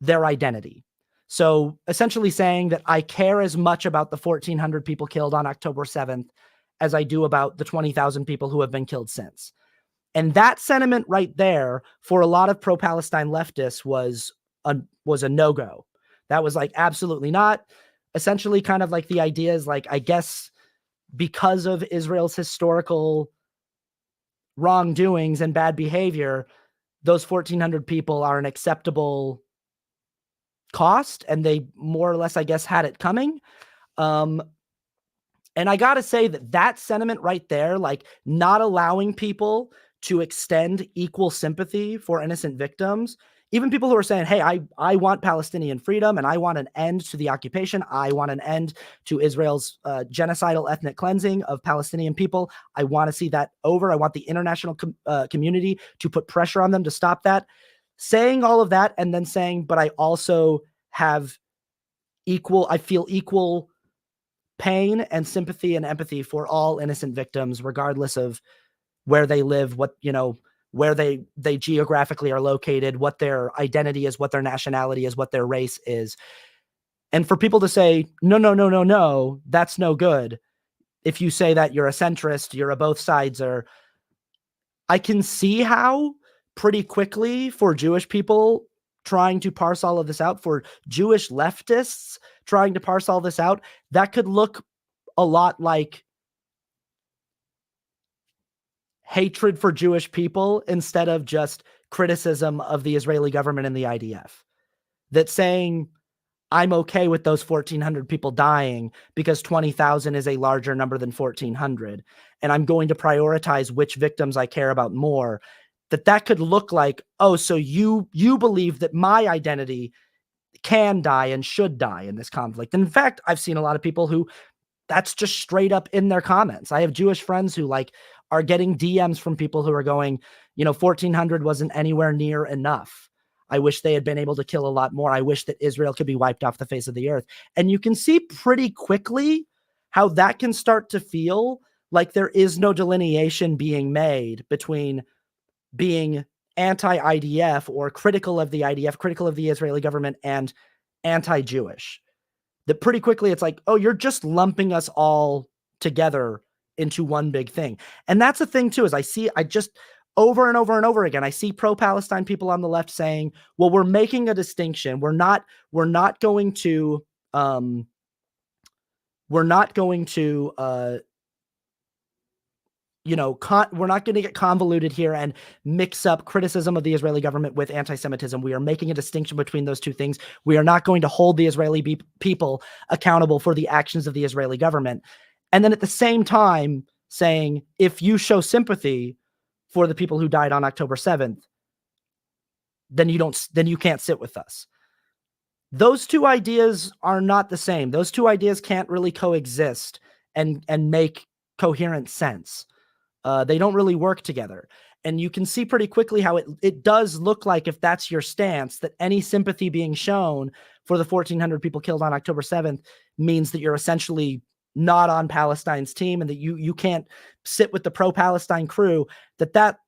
their identity. So essentially saying that I care as much about the 1,400 people killed on October 7th as I do about the 20,000 people who have been killed since. And that sentiment right there for a lot of pro-Palestine leftists was a no-go. That was like, absolutely not. Essentially kind of like the idea is like, I guess because of Israel's historical wrongdoings and bad behavior, those 1,400 people are an acceptable cost, and they more or less, I guess, had it coming. And I got to say that sentiment right there, like not allowing people to extend equal sympathy for innocent victims, even people who are saying, hey, I want Palestinian freedom, and I want an end to the occupation. I want an end to Israel's genocidal ethnic cleansing of Palestinian people. I want to see that over. I want the international community to put pressure on them to stop that. Saying all of that and then saying, but I also have I feel equal pain and sympathy and empathy for all innocent victims, regardless of where they live, where they geographically are located, what their identity is, what their nationality is, what their race is. And for people to say, no, that's no good. If you say that, you're a centrist, you're a both sides-er. I can see how pretty quickly for Jewish people trying to parse all of this out, for Jewish leftists trying to parse all this out, that could look a lot like hatred for Jewish people instead of just criticism of the Israeli government and the IDF. That saying, I'm okay with those 1,400 people dying because 20,000 is a larger number than 1,400, and I'm going to prioritize which victims I care about more, that could look like, oh, so you believe that my identity can die and should die in this conflict. And in fact, I've seen a lot of people who that's just straight up in their comments. I have Jewish friends who like are getting DMs from people who are going, 1,400 wasn't anywhere near enough. I wish they had been able to kill a lot more. I wish that Israel could be wiped off the face of the earth. And you can see pretty quickly how that can start to feel like there is no delineation being made between being anti-IDF or critical of the IDF, critical of the Israeli government, and anti-Jewish. That pretty quickly it's like, oh, you're just lumping us all together into one big thing. And that's the thing too, is I just over and over and over again, I see pro-Palestine people on the left saying, well, we're making a distinction. We're not going to we're not going to get convoluted here and mix up criticism of the Israeli government with anti-Semitism. We are making a distinction between those two things. We are not going to hold the Israeli people accountable for the actions of the Israeli government. And then at the same time saying, if you show sympathy for the people who died on October 7th, then you can't sit with us. Those two ideas are not the same. Those two ideas can't really coexist and make coherent sense. They don't really work together. And you can see pretty quickly how it does look like, if that's your stance, that any sympathy being shown for the 1,400 people killed on October 7th means that you're essentially not on Palestine's team, and that you can't sit with the pro-Palestine crew. That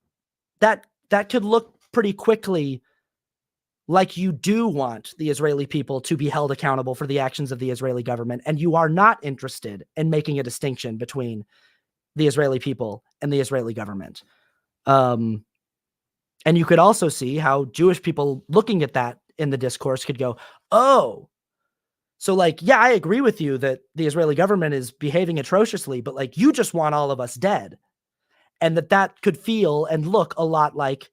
could look pretty quickly like you do want the Israeli people to be held accountable for the actions of the Israeli government, and you are not interested in making a distinction between the Israeli people and the Israeli government. And you could also see how Jewish people looking at that in the discourse could go, oh, so like, yeah, I agree with you that the Israeli government is behaving atrociously, but like, you just want all of us dead. And that could feel and look a lot like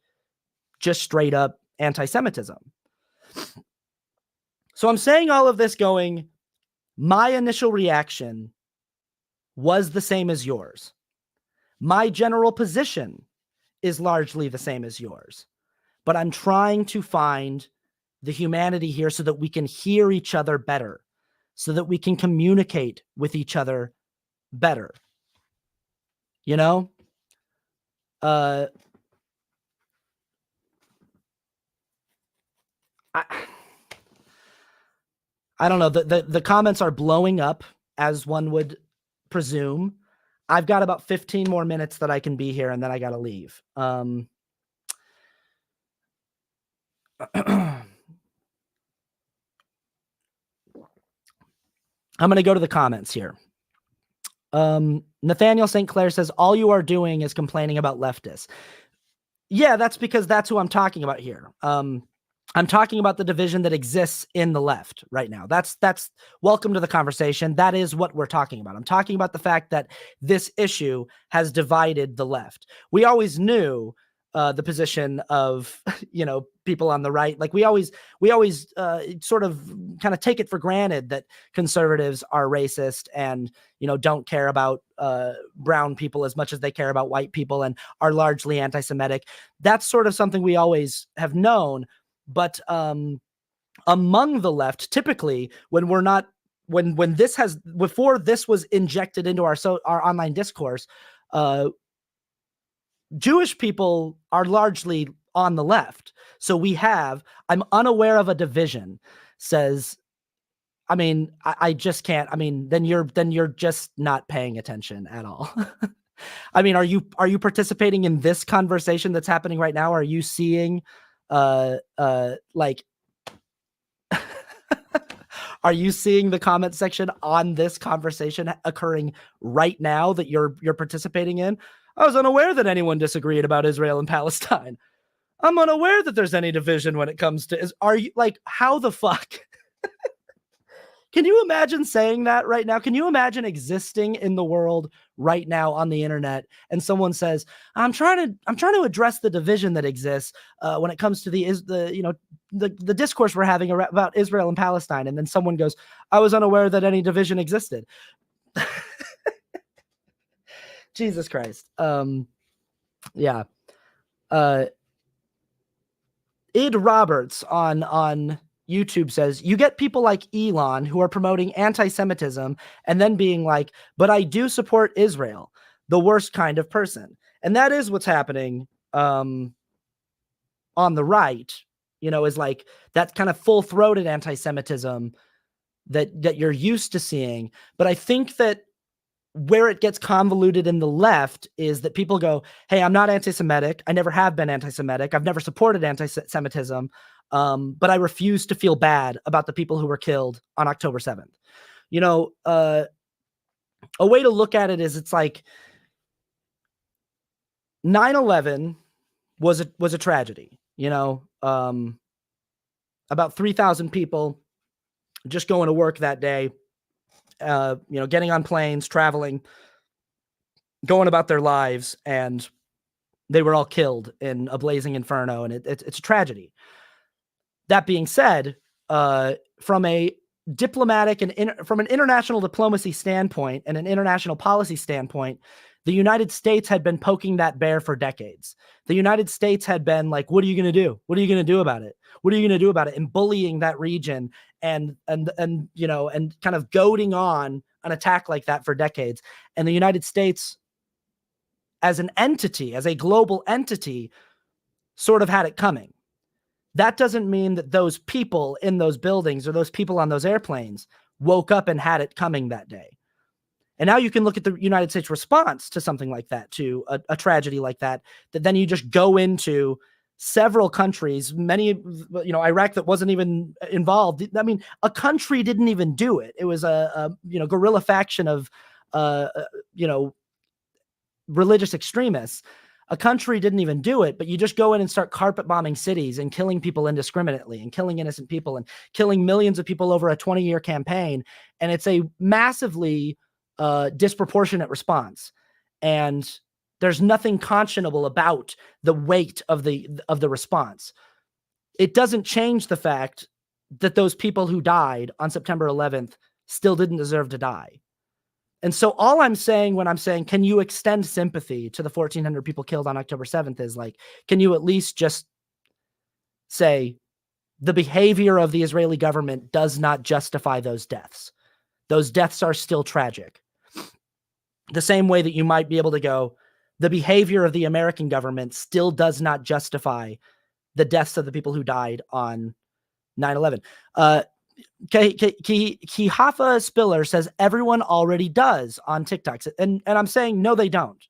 just straight up anti-Semitism. So I'm saying all of this going, my initial reaction was the same as yours. My general position is largely the same as yours, but I'm trying to find the humanity here so that we can hear each other better, so that we can communicate with each other better. I don't know. The comments are blowing up, as one would presume. I've got about 15 more minutes that I can be here, and then I got to leave. I'm going to go to the comments here. Nathaniel St. Clair says, all you are doing is complaining about leftists. Yeah, that's because that's who I'm talking about here. I'm talking about the division that exists in the left right now. That's welcome to the conversation. That is what we're talking about. I'm talking about the fact that this issue has divided the left. We always knew the position of, people on the right. Like we always sort of kind of take it for granted that conservatives are racist and, don't care about brown people as much as they care about white people and are largely anti-Semitic. That's sort of something we always have known. But among the left, typically, when this has, before this was injected into our online discourse, Jewish people are largely on the left. So I'm unaware of a division, says, I just can't. Then you're just not paying attention at all. Are you participating in this conversation that's happening right now? Are you seeing like are you seeing the comment section on this conversation occurring right now that you're participating in? I was unaware that anyone disagreed about Israel and Palestine. I'm unaware that there's any division when it comes to are you like, how the fuck? Can you imagine saying that right now? Can you imagine existing in the world right now on the internet and someone says, I'm trying to address the division that exists when it comes to the discourse we're having about Israel and Palestine, and then someone goes, I was unaware that any division existed. Jesus Christ. Yeah. Id Roberts on YouTube says, you get people like Elon who are promoting anti-Semitism and then being like, but I do support Israel. the worst kind of person. And that is what's happening on the right, is like that kind of full-throated anti-Semitism that you're used to seeing. But I think that where it gets convoluted in the left is that people go, hey, I'm not anti-Semitic. I never have been anti-Semitic. I've never supported anti-Semitism. But I refuse to feel bad about the people who were killed on October 7th. A way to look at it is it's like 9/11 was a tragedy, about 3,000 people just going to work that day, getting on planes, traveling, going about their lives, and they were all killed in a blazing inferno, and it's a tragedy. That being said, from a diplomatic and from an international diplomacy standpoint and an international policy standpoint, the United States had been poking that bear for decades. The United States had been like, what are you going to do? What are you going to do about it? What are you going to do about it? And bullying that region and kind of goading on an attack like that for decades. And the United States, as an entity, as a global entity, sort of had it coming. That doesn't mean that those people in those buildings or those people on those airplanes woke up and had it coming that day. And now you can look at the United States response to something like that, to a tragedy like that then you just go into several countries, many, Iraq that wasn't even involved. I mean, a country didn't even do it. It was a guerrilla faction of, religious extremists. A country didn't even do it, but you just go in and start carpet bombing cities and killing people indiscriminately and killing innocent people and killing millions of people over a 20-year campaign. And it's a massively disproportionate response. And there's nothing conscionable about the weight of the response. It doesn't change the fact that those people who died on September 11th still didn't deserve to die. And so all I'm saying when I'm saying, can you extend sympathy to the 1,400 people killed on October 7th is like, can you at least just say the behavior of the Israeli government does not justify those deaths. Those deaths are still tragic. The same way that you might be able to go, the behavior of the American government still does not justify the deaths of the people who died on 9/11. Kihafa Spiller says everyone already does on TikTok. And I'm saying, no, they don't.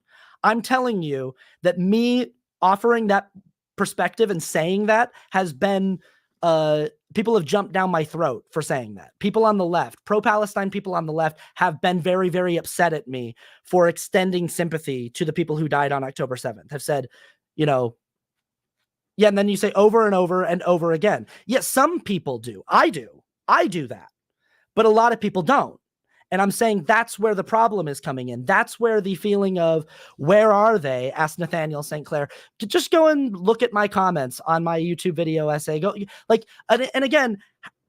I'm telling you that me offering that perspective and saying that has been, people have jumped down my throat for saying that. People on the left, pro-Palestine people on the left, have been very, very upset at me for extending sympathy to the people who died on October 7th, have said, yeah, and then you say over and over and over again. Yes, some people do. I do that. But a lot of people don't. And I'm saying that's where the problem is coming in. That's where the feeling of where are they? Asked Nathaniel St. Clair. To just go and look at my comments on my YouTube video essay. Go and again,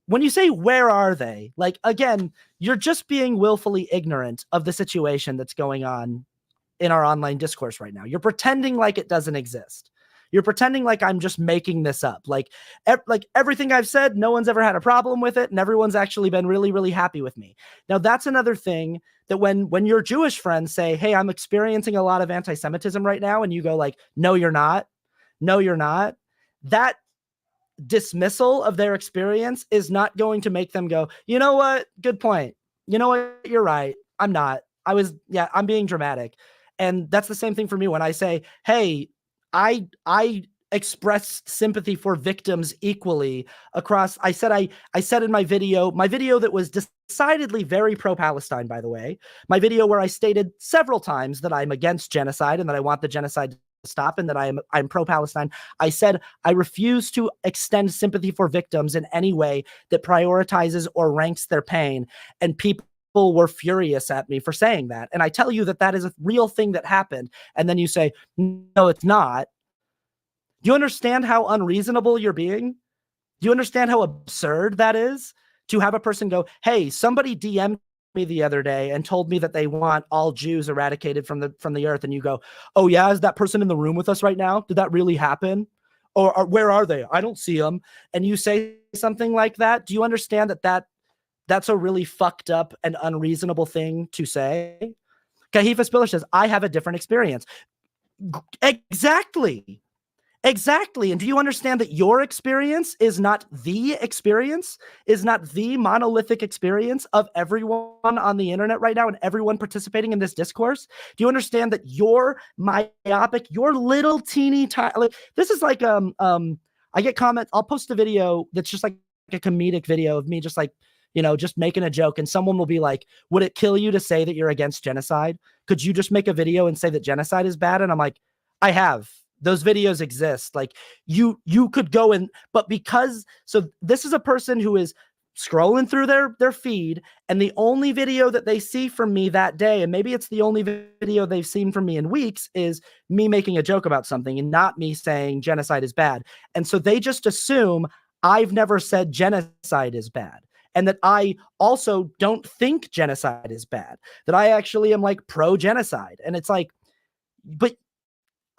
when you say where are they? Like, again, you're just being willfully ignorant of the situation that's going on in our online discourse right now. You're pretending like it doesn't exist. You're pretending like I'm just making this up. Like everything I've said, no one's ever had a problem with it, and everyone's actually been really, really happy with me. Now, that's another thing that when your Jewish friends say, hey, I'm experiencing a lot of anti-Semitism right now, and you go like, no, you're not. No, you're not. That dismissal of their experience is not going to make them go, you know what? Good point. You know what? You're right. I'm not. I'm being dramatic. And that's the same thing for me when I say, hey, I expressed sympathy for victims equally across. I said in my video that was decidedly very pro-Palestine, by the way, my video where I stated several times that I'm against genocide and that I want the genocide to stop and that I'm pro-Palestine. I said I refuse to extend sympathy for victims in any way that prioritizes or ranks their pain. And people were furious at me for saying that. And I tell you that is a real thing that happened. And then you say, no, it's not. Do you understand how unreasonable you're being? Do you understand how absurd that is? To have a person go, hey, somebody DM'd me the other day and told me that they want all Jews eradicated from the earth. And you go, oh yeah, is that person in the room with us right now? Did that really happen? Or where are they? I don't see them. And you say something like that. Do you understand that that's a really fucked up and unreasonable thing to say? Kahifa Spiller says, I have a different experience. Exactly. Exactly. And do you understand that your experience is not the monolithic experience of everyone on the internet right now and everyone participating in this discourse? Do you understand that you're myopic, your little teeny tiny, like, this is like, I get comments, I'll post a video that's just like a comedic video of me just like, just making a joke, and someone will be like, would it kill you to say that you're against genocide? Could you just make a video and say that genocide is bad? And I'm like, I have. Those videos exist. Like you could go and, but so this is a person who is scrolling through their feed, and the only video that they see from me that day, and maybe it's the only video they've seen from me in weeks, is me making a joke about something and not me saying genocide is bad. And so they just assume I've never said genocide is bad, and that I also don't think genocide is bad, that I actually am like pro-genocide. And it's like, but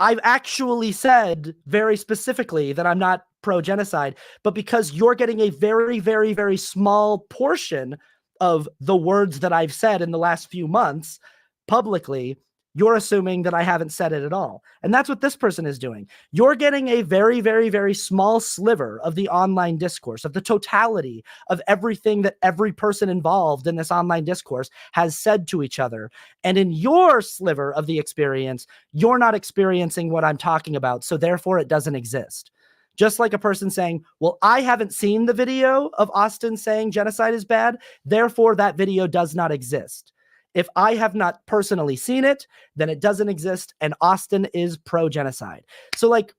I've actually said very specifically that I'm not pro-genocide, but because you're getting a very, very, very small portion of the words that I've said in the last few months publicly, you're assuming that I haven't said it at all. And that's what this person is doing. You're getting a very, very, very small sliver of the online discourse, of the totality of everything that every person involved in this online discourse has said to each other. And in your sliver of the experience, you're not experiencing what I'm talking about, so therefore it doesn't exist. Just like a person saying, well, I haven't seen the video of Austin saying genocide is bad, therefore that video does not exist. If I have not personally seen it, then it doesn't exist, and Austin is pro-genocide. So like,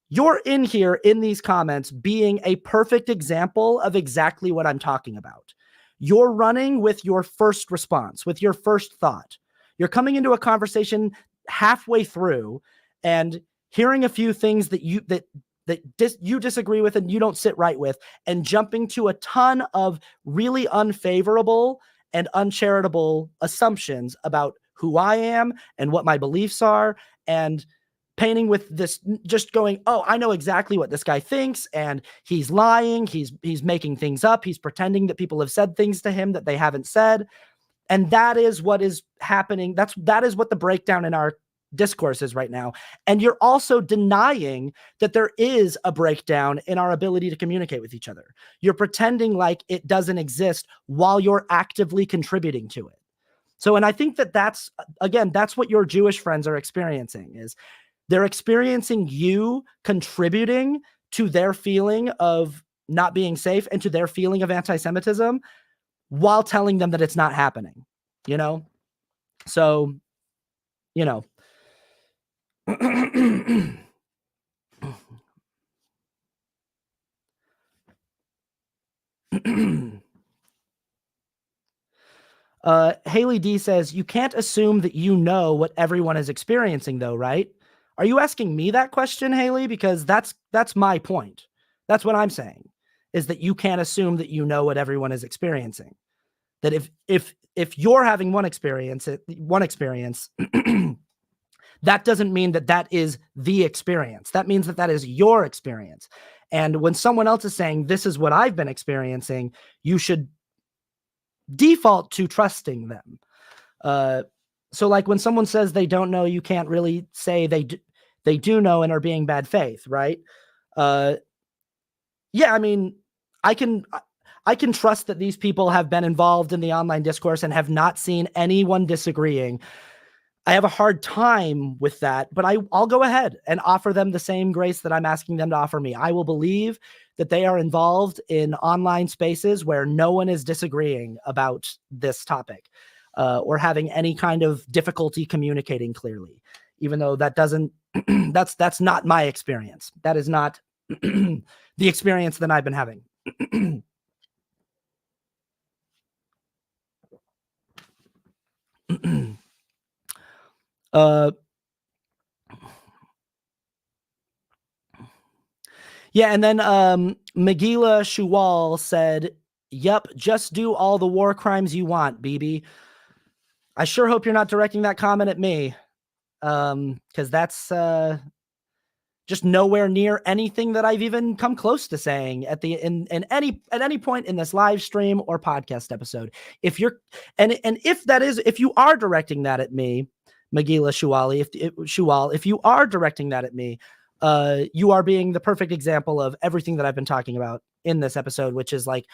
you're in here in these comments being a perfect example of exactly what I'm talking about. You're running with your first response, with your first thought. You're coming into a conversation halfway through and hearing a few things that you disagree with and you don't sit right with, and jumping to a ton of really unfavorable and uncharitable assumptions about who I am and what my beliefs are, and painting with this, just going, oh, I know exactly what this guy thinks, and he's lying, he's making things up, he's pretending that people have said things to him that they haven't said. And that is what is happening. That is what the breakdown in our discourse is right now. And you're also denying that there is a breakdown in our ability to communicate with each other. You're pretending like it doesn't exist while you're actively contributing to it. So, and I think that that's what your Jewish friends are experiencing, is they're experiencing you contributing to their feeling of not being safe and to their feeling of anti-Semitism while telling them that it's not happening, So, Haley D says, you can't assume that you know what everyone is experiencing though, right? Are you asking me that question, Haley? Because that's my point. That's what I'm saying, is that you can't assume that you know what everyone is experiencing. That if you're having one experience, that doesn't mean that is the experience. That means that is your experience. And when someone else is saying, this is what I've been experiencing, you should default to trusting them. So like when someone says they don't know, you can't really say they do know and are being bad faith, right? Yeah, I mean, I can trust that these people have been involved in the online discourse and have not seen anyone disagreeing. I have a hard time with that, but I'll go ahead and offer them the same grace that I'm asking them to offer me. I will believe that they are involved in online spaces where no one is disagreeing about this topic, or having any kind of difficulty communicating clearly, even though that doesn't, that's not my experience. That is not the experience that I've been having. Yeah, and then Megillah Shuwal said, yep, just do all the war crimes you want, BB. I sure hope you're not directing that comment at me, because that's just nowhere near anything that I've even come close to saying at any point in this live stream or podcast episode. If you're if you are directing that at me, Magila Shual, if you are directing that at me, you are being the perfect example of everything that I've been talking about in this episode, which is like,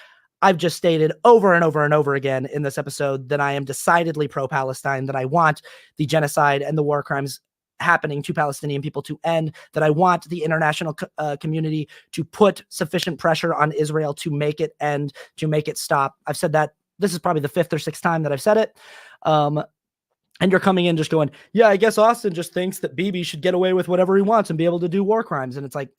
I've just stated over and over and over again in this episode that I am decidedly pro-Palestine, that I want the genocide and the war crimes happening to Palestinian people to end, that I want the international community to put sufficient pressure on Israel to make it end, to make it stop. I've said that. This is probably the 5th or 6th time that I've said it. And you're coming in just going, yeah, I guess Austin just thinks that Bibi should get away with whatever he wants and be able to do war crimes. And it's like,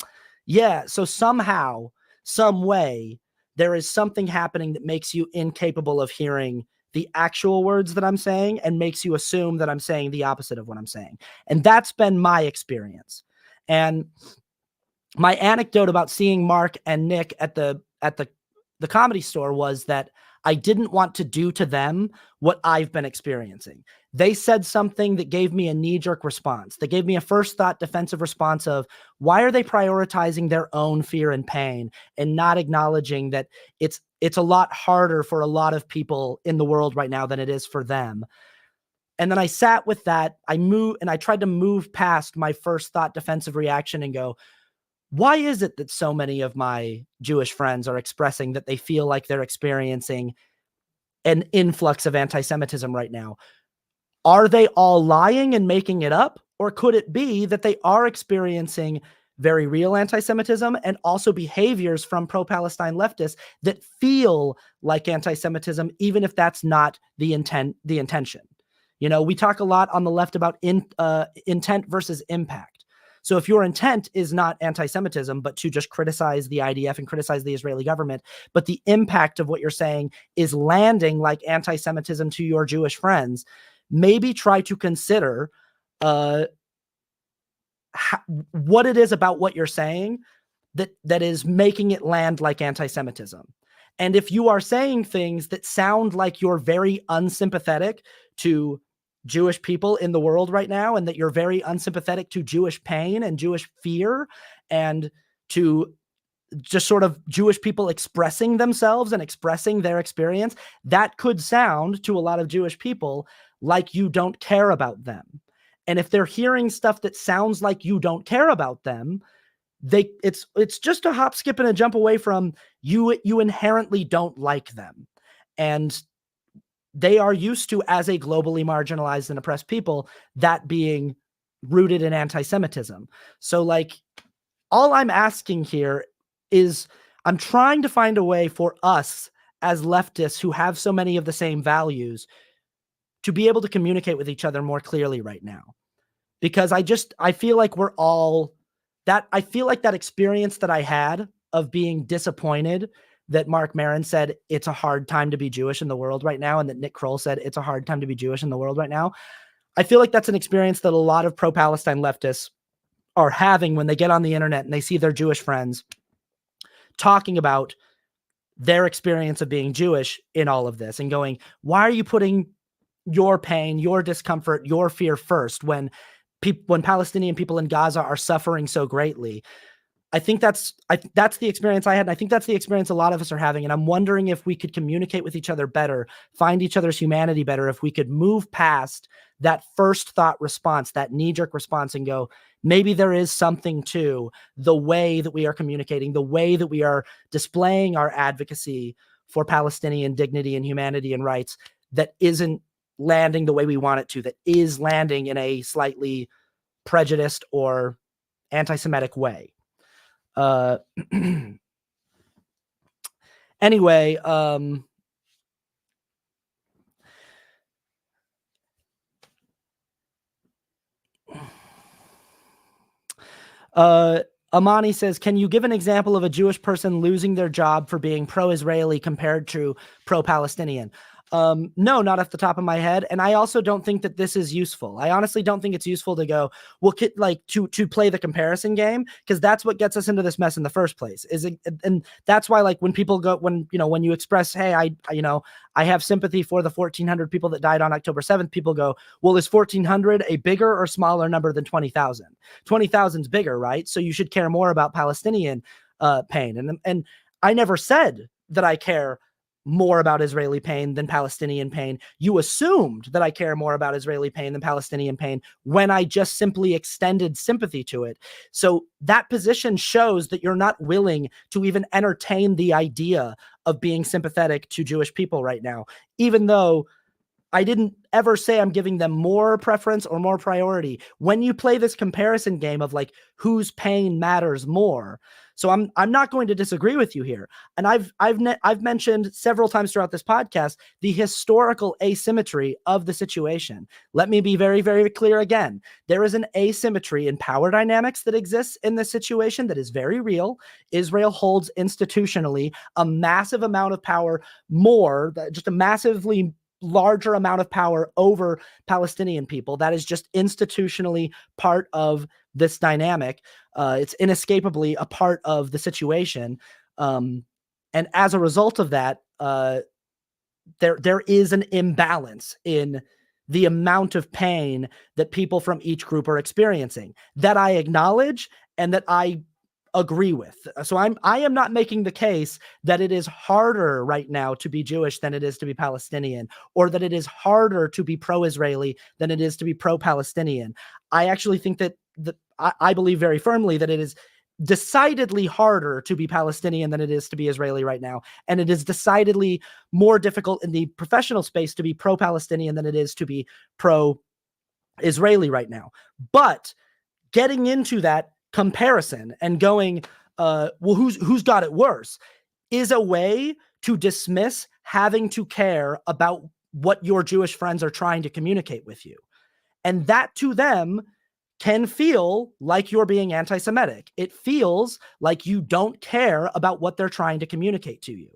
yeah, so somehow, some way, there is something happening that makes you incapable of hearing the actual words that I'm saying and makes you assume that I'm saying the opposite of what I'm saying. And that's been my experience. And my anecdote about seeing Mark and Nick at the Comedy Store was that I didn't want to do to them what I've been experiencing. They said something that gave me a knee-jerk response. They gave me a first thought defensive response of, why are they prioritizing their own fear and pain and not acknowledging that it's a lot harder for a lot of people in the world right now than it is for them? And then I sat with that. I tried to move past my first thought defensive reaction and go, why is it that so many of my Jewish friends are expressing that they feel like they're experiencing an influx of anti-Semitism right now? Are they all lying and making it up? Or could it be that they are experiencing very real anti-Semitism and also behaviors from pro-Palestine leftists that feel like anti-Semitism, even if that's not the intention? You know, we talk a lot on the left about intent versus impact. So if your intent is not anti-Semitism, but to just criticize the IDF and criticize the Israeli government, but the impact of what you're saying is landing like anti-Semitism to your Jewish friends, maybe try to consider what it is about what you're saying that is making it land like anti-Semitism. And if you are saying things that sound like you're very unsympathetic to Jewish people in the world right now, and that you're very unsympathetic to Jewish pain and Jewish fear and to just sort of Jewish people expressing themselves and expressing their experience, that could sound to a lot of Jewish people like you don't care about them. And if they're hearing stuff that sounds like you don't care about them, it's just a hop, skip, and a jump away from you inherently don't like them. And they are used to, as a globally marginalized and oppressed people, that being rooted in anti-Semitism. So like, all I'm asking here is I'm trying to find a way for us as leftists who have so many of the same values to be able to communicate with each other more clearly right now. Because I feel like we're all I feel like that experience that I had of being disappointed that Mark Maron said it's a hard time to be Jewish in the world right now, and that Nick Kroll said it's a hard time to be Jewish in the world right now. I feel like that's an experience that a lot of pro-Palestine leftists are having when they get on the internet and they see their Jewish friends talking about their experience of being Jewish in all of this and going, why are you putting your pain, your discomfort, your fear first when Palestinian people in Gaza are suffering so greatly? I think that's the experience I had. And I think that's the experience a lot of us are having. And I'm wondering if we could communicate with each other better, find each other's humanity better, if we could move past that first thought response, that knee-jerk response, and go, maybe there is something to the way that we are communicating, the way that we are displaying our advocacy for Palestinian dignity and humanity and rights that isn't landing the way we want it to, that is landing in a slightly prejudiced or anti-Semitic way. Anyway, Amani says, can you give an example of a Jewish person losing their job for being pro-Israeli compared to pro-Palestinian? No, not off the top of my head. And I also don't think that this is useful. I honestly don't think it's useful to go, well, like to play the comparison game, because that's what gets us into this mess in the first place. And that's why, like, when people go, when you express, hey, I have sympathy for the 1,400 people that died on October 7th, people go, well, is 1,400 a bigger or smaller number than 20,000? 20,000's bigger, right? So you should care more about Palestinian pain. And I never said that I care more about Israeli pain than Palestinian pain. You assumed that I care more about Israeli pain than Palestinian pain when I just simply extended sympathy to it. So that position shows that you're not willing to even entertain the idea of being sympathetic to Jewish people right now, even though I didn't ever say I'm giving them more preference or more priority. When you play this comparison game of like whose pain matters more, so I'm not going to disagree with you here. And I've mentioned several times throughout this podcast the historical asymmetry of the situation. Let me be very, very clear again. There is an asymmetry in power dynamics that exists in this situation that is very real. Israel holds institutionally a massive amount of power, just a massively larger amount of power over Palestinian people. That is just institutionally part of this dynamic. It's inescapably a part of the situation. And as a result of that, there is an imbalance in the amount of pain that people from each group are experiencing that I acknowledge and that I agree with. So I am not making the case that it is harder right now to be Jewish than it is to be Palestinian, or that it is harder to be pro-Israeli than it is to be pro-Palestinian. I actually think that I believe very firmly that it is decidedly harder to be Palestinian than it is to be Israeli right now. And it is decidedly more difficult in the professional space to be pro-Palestinian than it is to be pro-Israeli right now. But getting into that comparison and going, well, who's got it worse, is a way to dismiss having to care about what your Jewish friends are trying to communicate with you. And that to them can feel like you're being anti-Semitic. It feels like you don't care about what they're trying to communicate to you.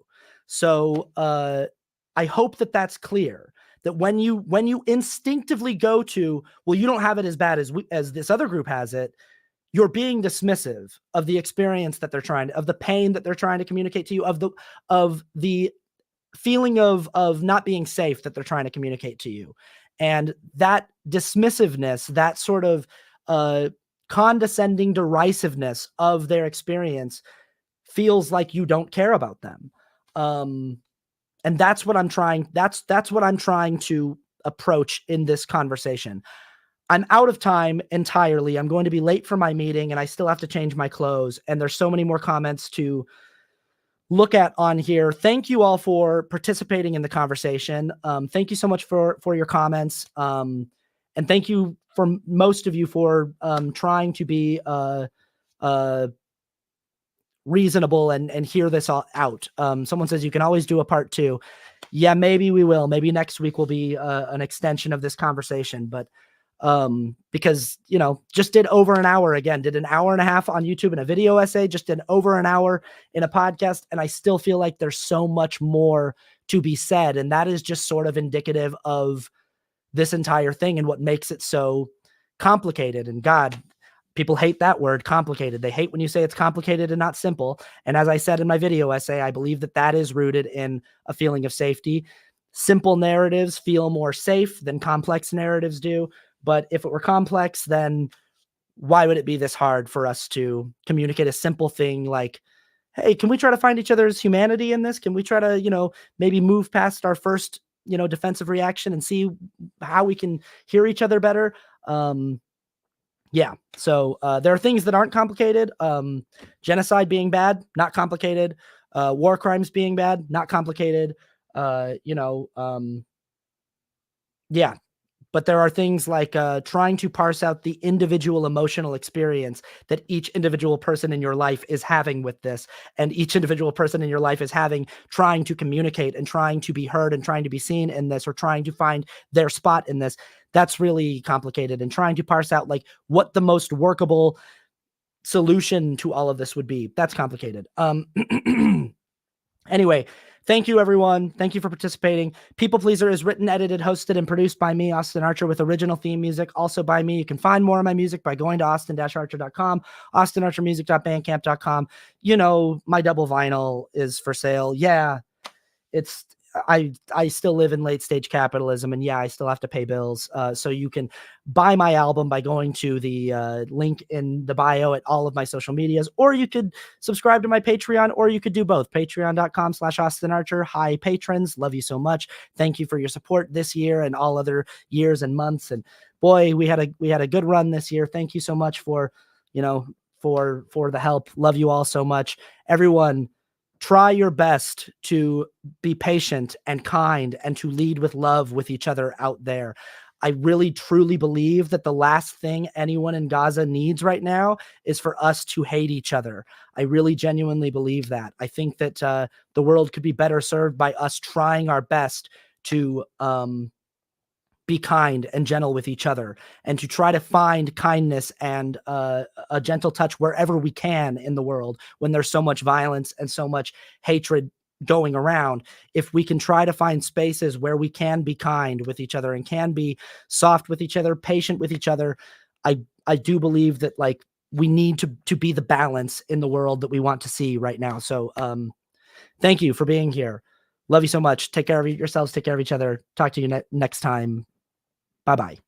So I hope that that's clear. That when you instinctively go to, well, you don't have it as bad as this other group has it, you're being dismissive of the experience that they're of the pain that they're trying to communicate to you, of the feeling of not being safe that they're trying to communicate to you. And that dismissiveness, that sort of condescending derisiveness of their experience feels like you don't care about them. And that's what I'm trying. That's what I'm trying to approach in this conversation. I'm out of time entirely. I'm going to be late for my meeting and I still have to change my clothes. And there's so many more comments to look at on here. Thank you all for participating in the conversation. Thank you so much for your comments. And thank you for most of you for trying to be reasonable and hear this all out. Someone says you can always do a part 2. Yeah, maybe we will. Maybe next week will be an extension of this conversation, but because, just did over an hour again, did an hour and a half on YouTube in a video essay, just did over an hour in a podcast. And I still feel like there's so much more to be said. And that is just sort of indicative of this entire thing and what makes it so complicated. And God, people hate that word, complicated. They hate when you say it's complicated and not simple. And as I said in my video essay, I believe that that is rooted in a feeling of safety. Simple narratives feel more safe than complex narratives do. But if it were complex, then why would it be this hard for us to communicate a simple thing like, hey, can we try to find each other's humanity in this? Can we try to, maybe move past our first, defensive reaction and see how we can hear each other better? Yeah. So there are things that aren't complicated. Genocide being bad, not complicated. War crimes being bad, not complicated. Yeah. But there are things like trying to parse out the individual emotional experience that each individual person in your life is having with this, and each individual person in your life is having, trying to communicate and trying to be heard and trying to be seen in this, or trying to find their spot in this. That's really complicated, and trying to parse out like what the most workable solution to all of this would be. That's complicated. Anyway, thank you, everyone. Thank you for participating. People Pleaser is written, edited, hosted, and produced by me, Austin Archer, with original theme music also by me. You can find more of my music by going to austin-archer.com, austinarchermusic.bandcamp.com. You know, my double vinyl is for sale. Yeah, it's I still live in late stage capitalism, and yeah, I still have to pay bills. So you can buy my album by going to the link in the bio at all of my social medias, or you could subscribe to my Patreon, or you could do both. Patreon.com/Austin Archer. Hi, patrons, love you so much. Thank you for your support this year and all other years and months. And boy, we had a good run this year. Thank you so much for, you know, for the help. Love you all so much, everyone. Try your best to be patient and kind and to lead with love with each other out there. I really truly believe that the last thing anyone in Gaza needs right now is for us to hate each other. I really genuinely believe that. I think that the world could be better served by us trying our best to be kind and gentle with each other, and to try to find kindness and a gentle touch wherever we can in the world when there's so much violence and so much hatred going around. If we can try to find spaces where we can be kind with each other and can be soft with each other, patient with each other, I do believe that, like, we need to be the balance in the world that we want to see right now. So thank you for being here. Love you so much. Take care of yourselves. Take care of each other. Talk to you next time. Bye-bye.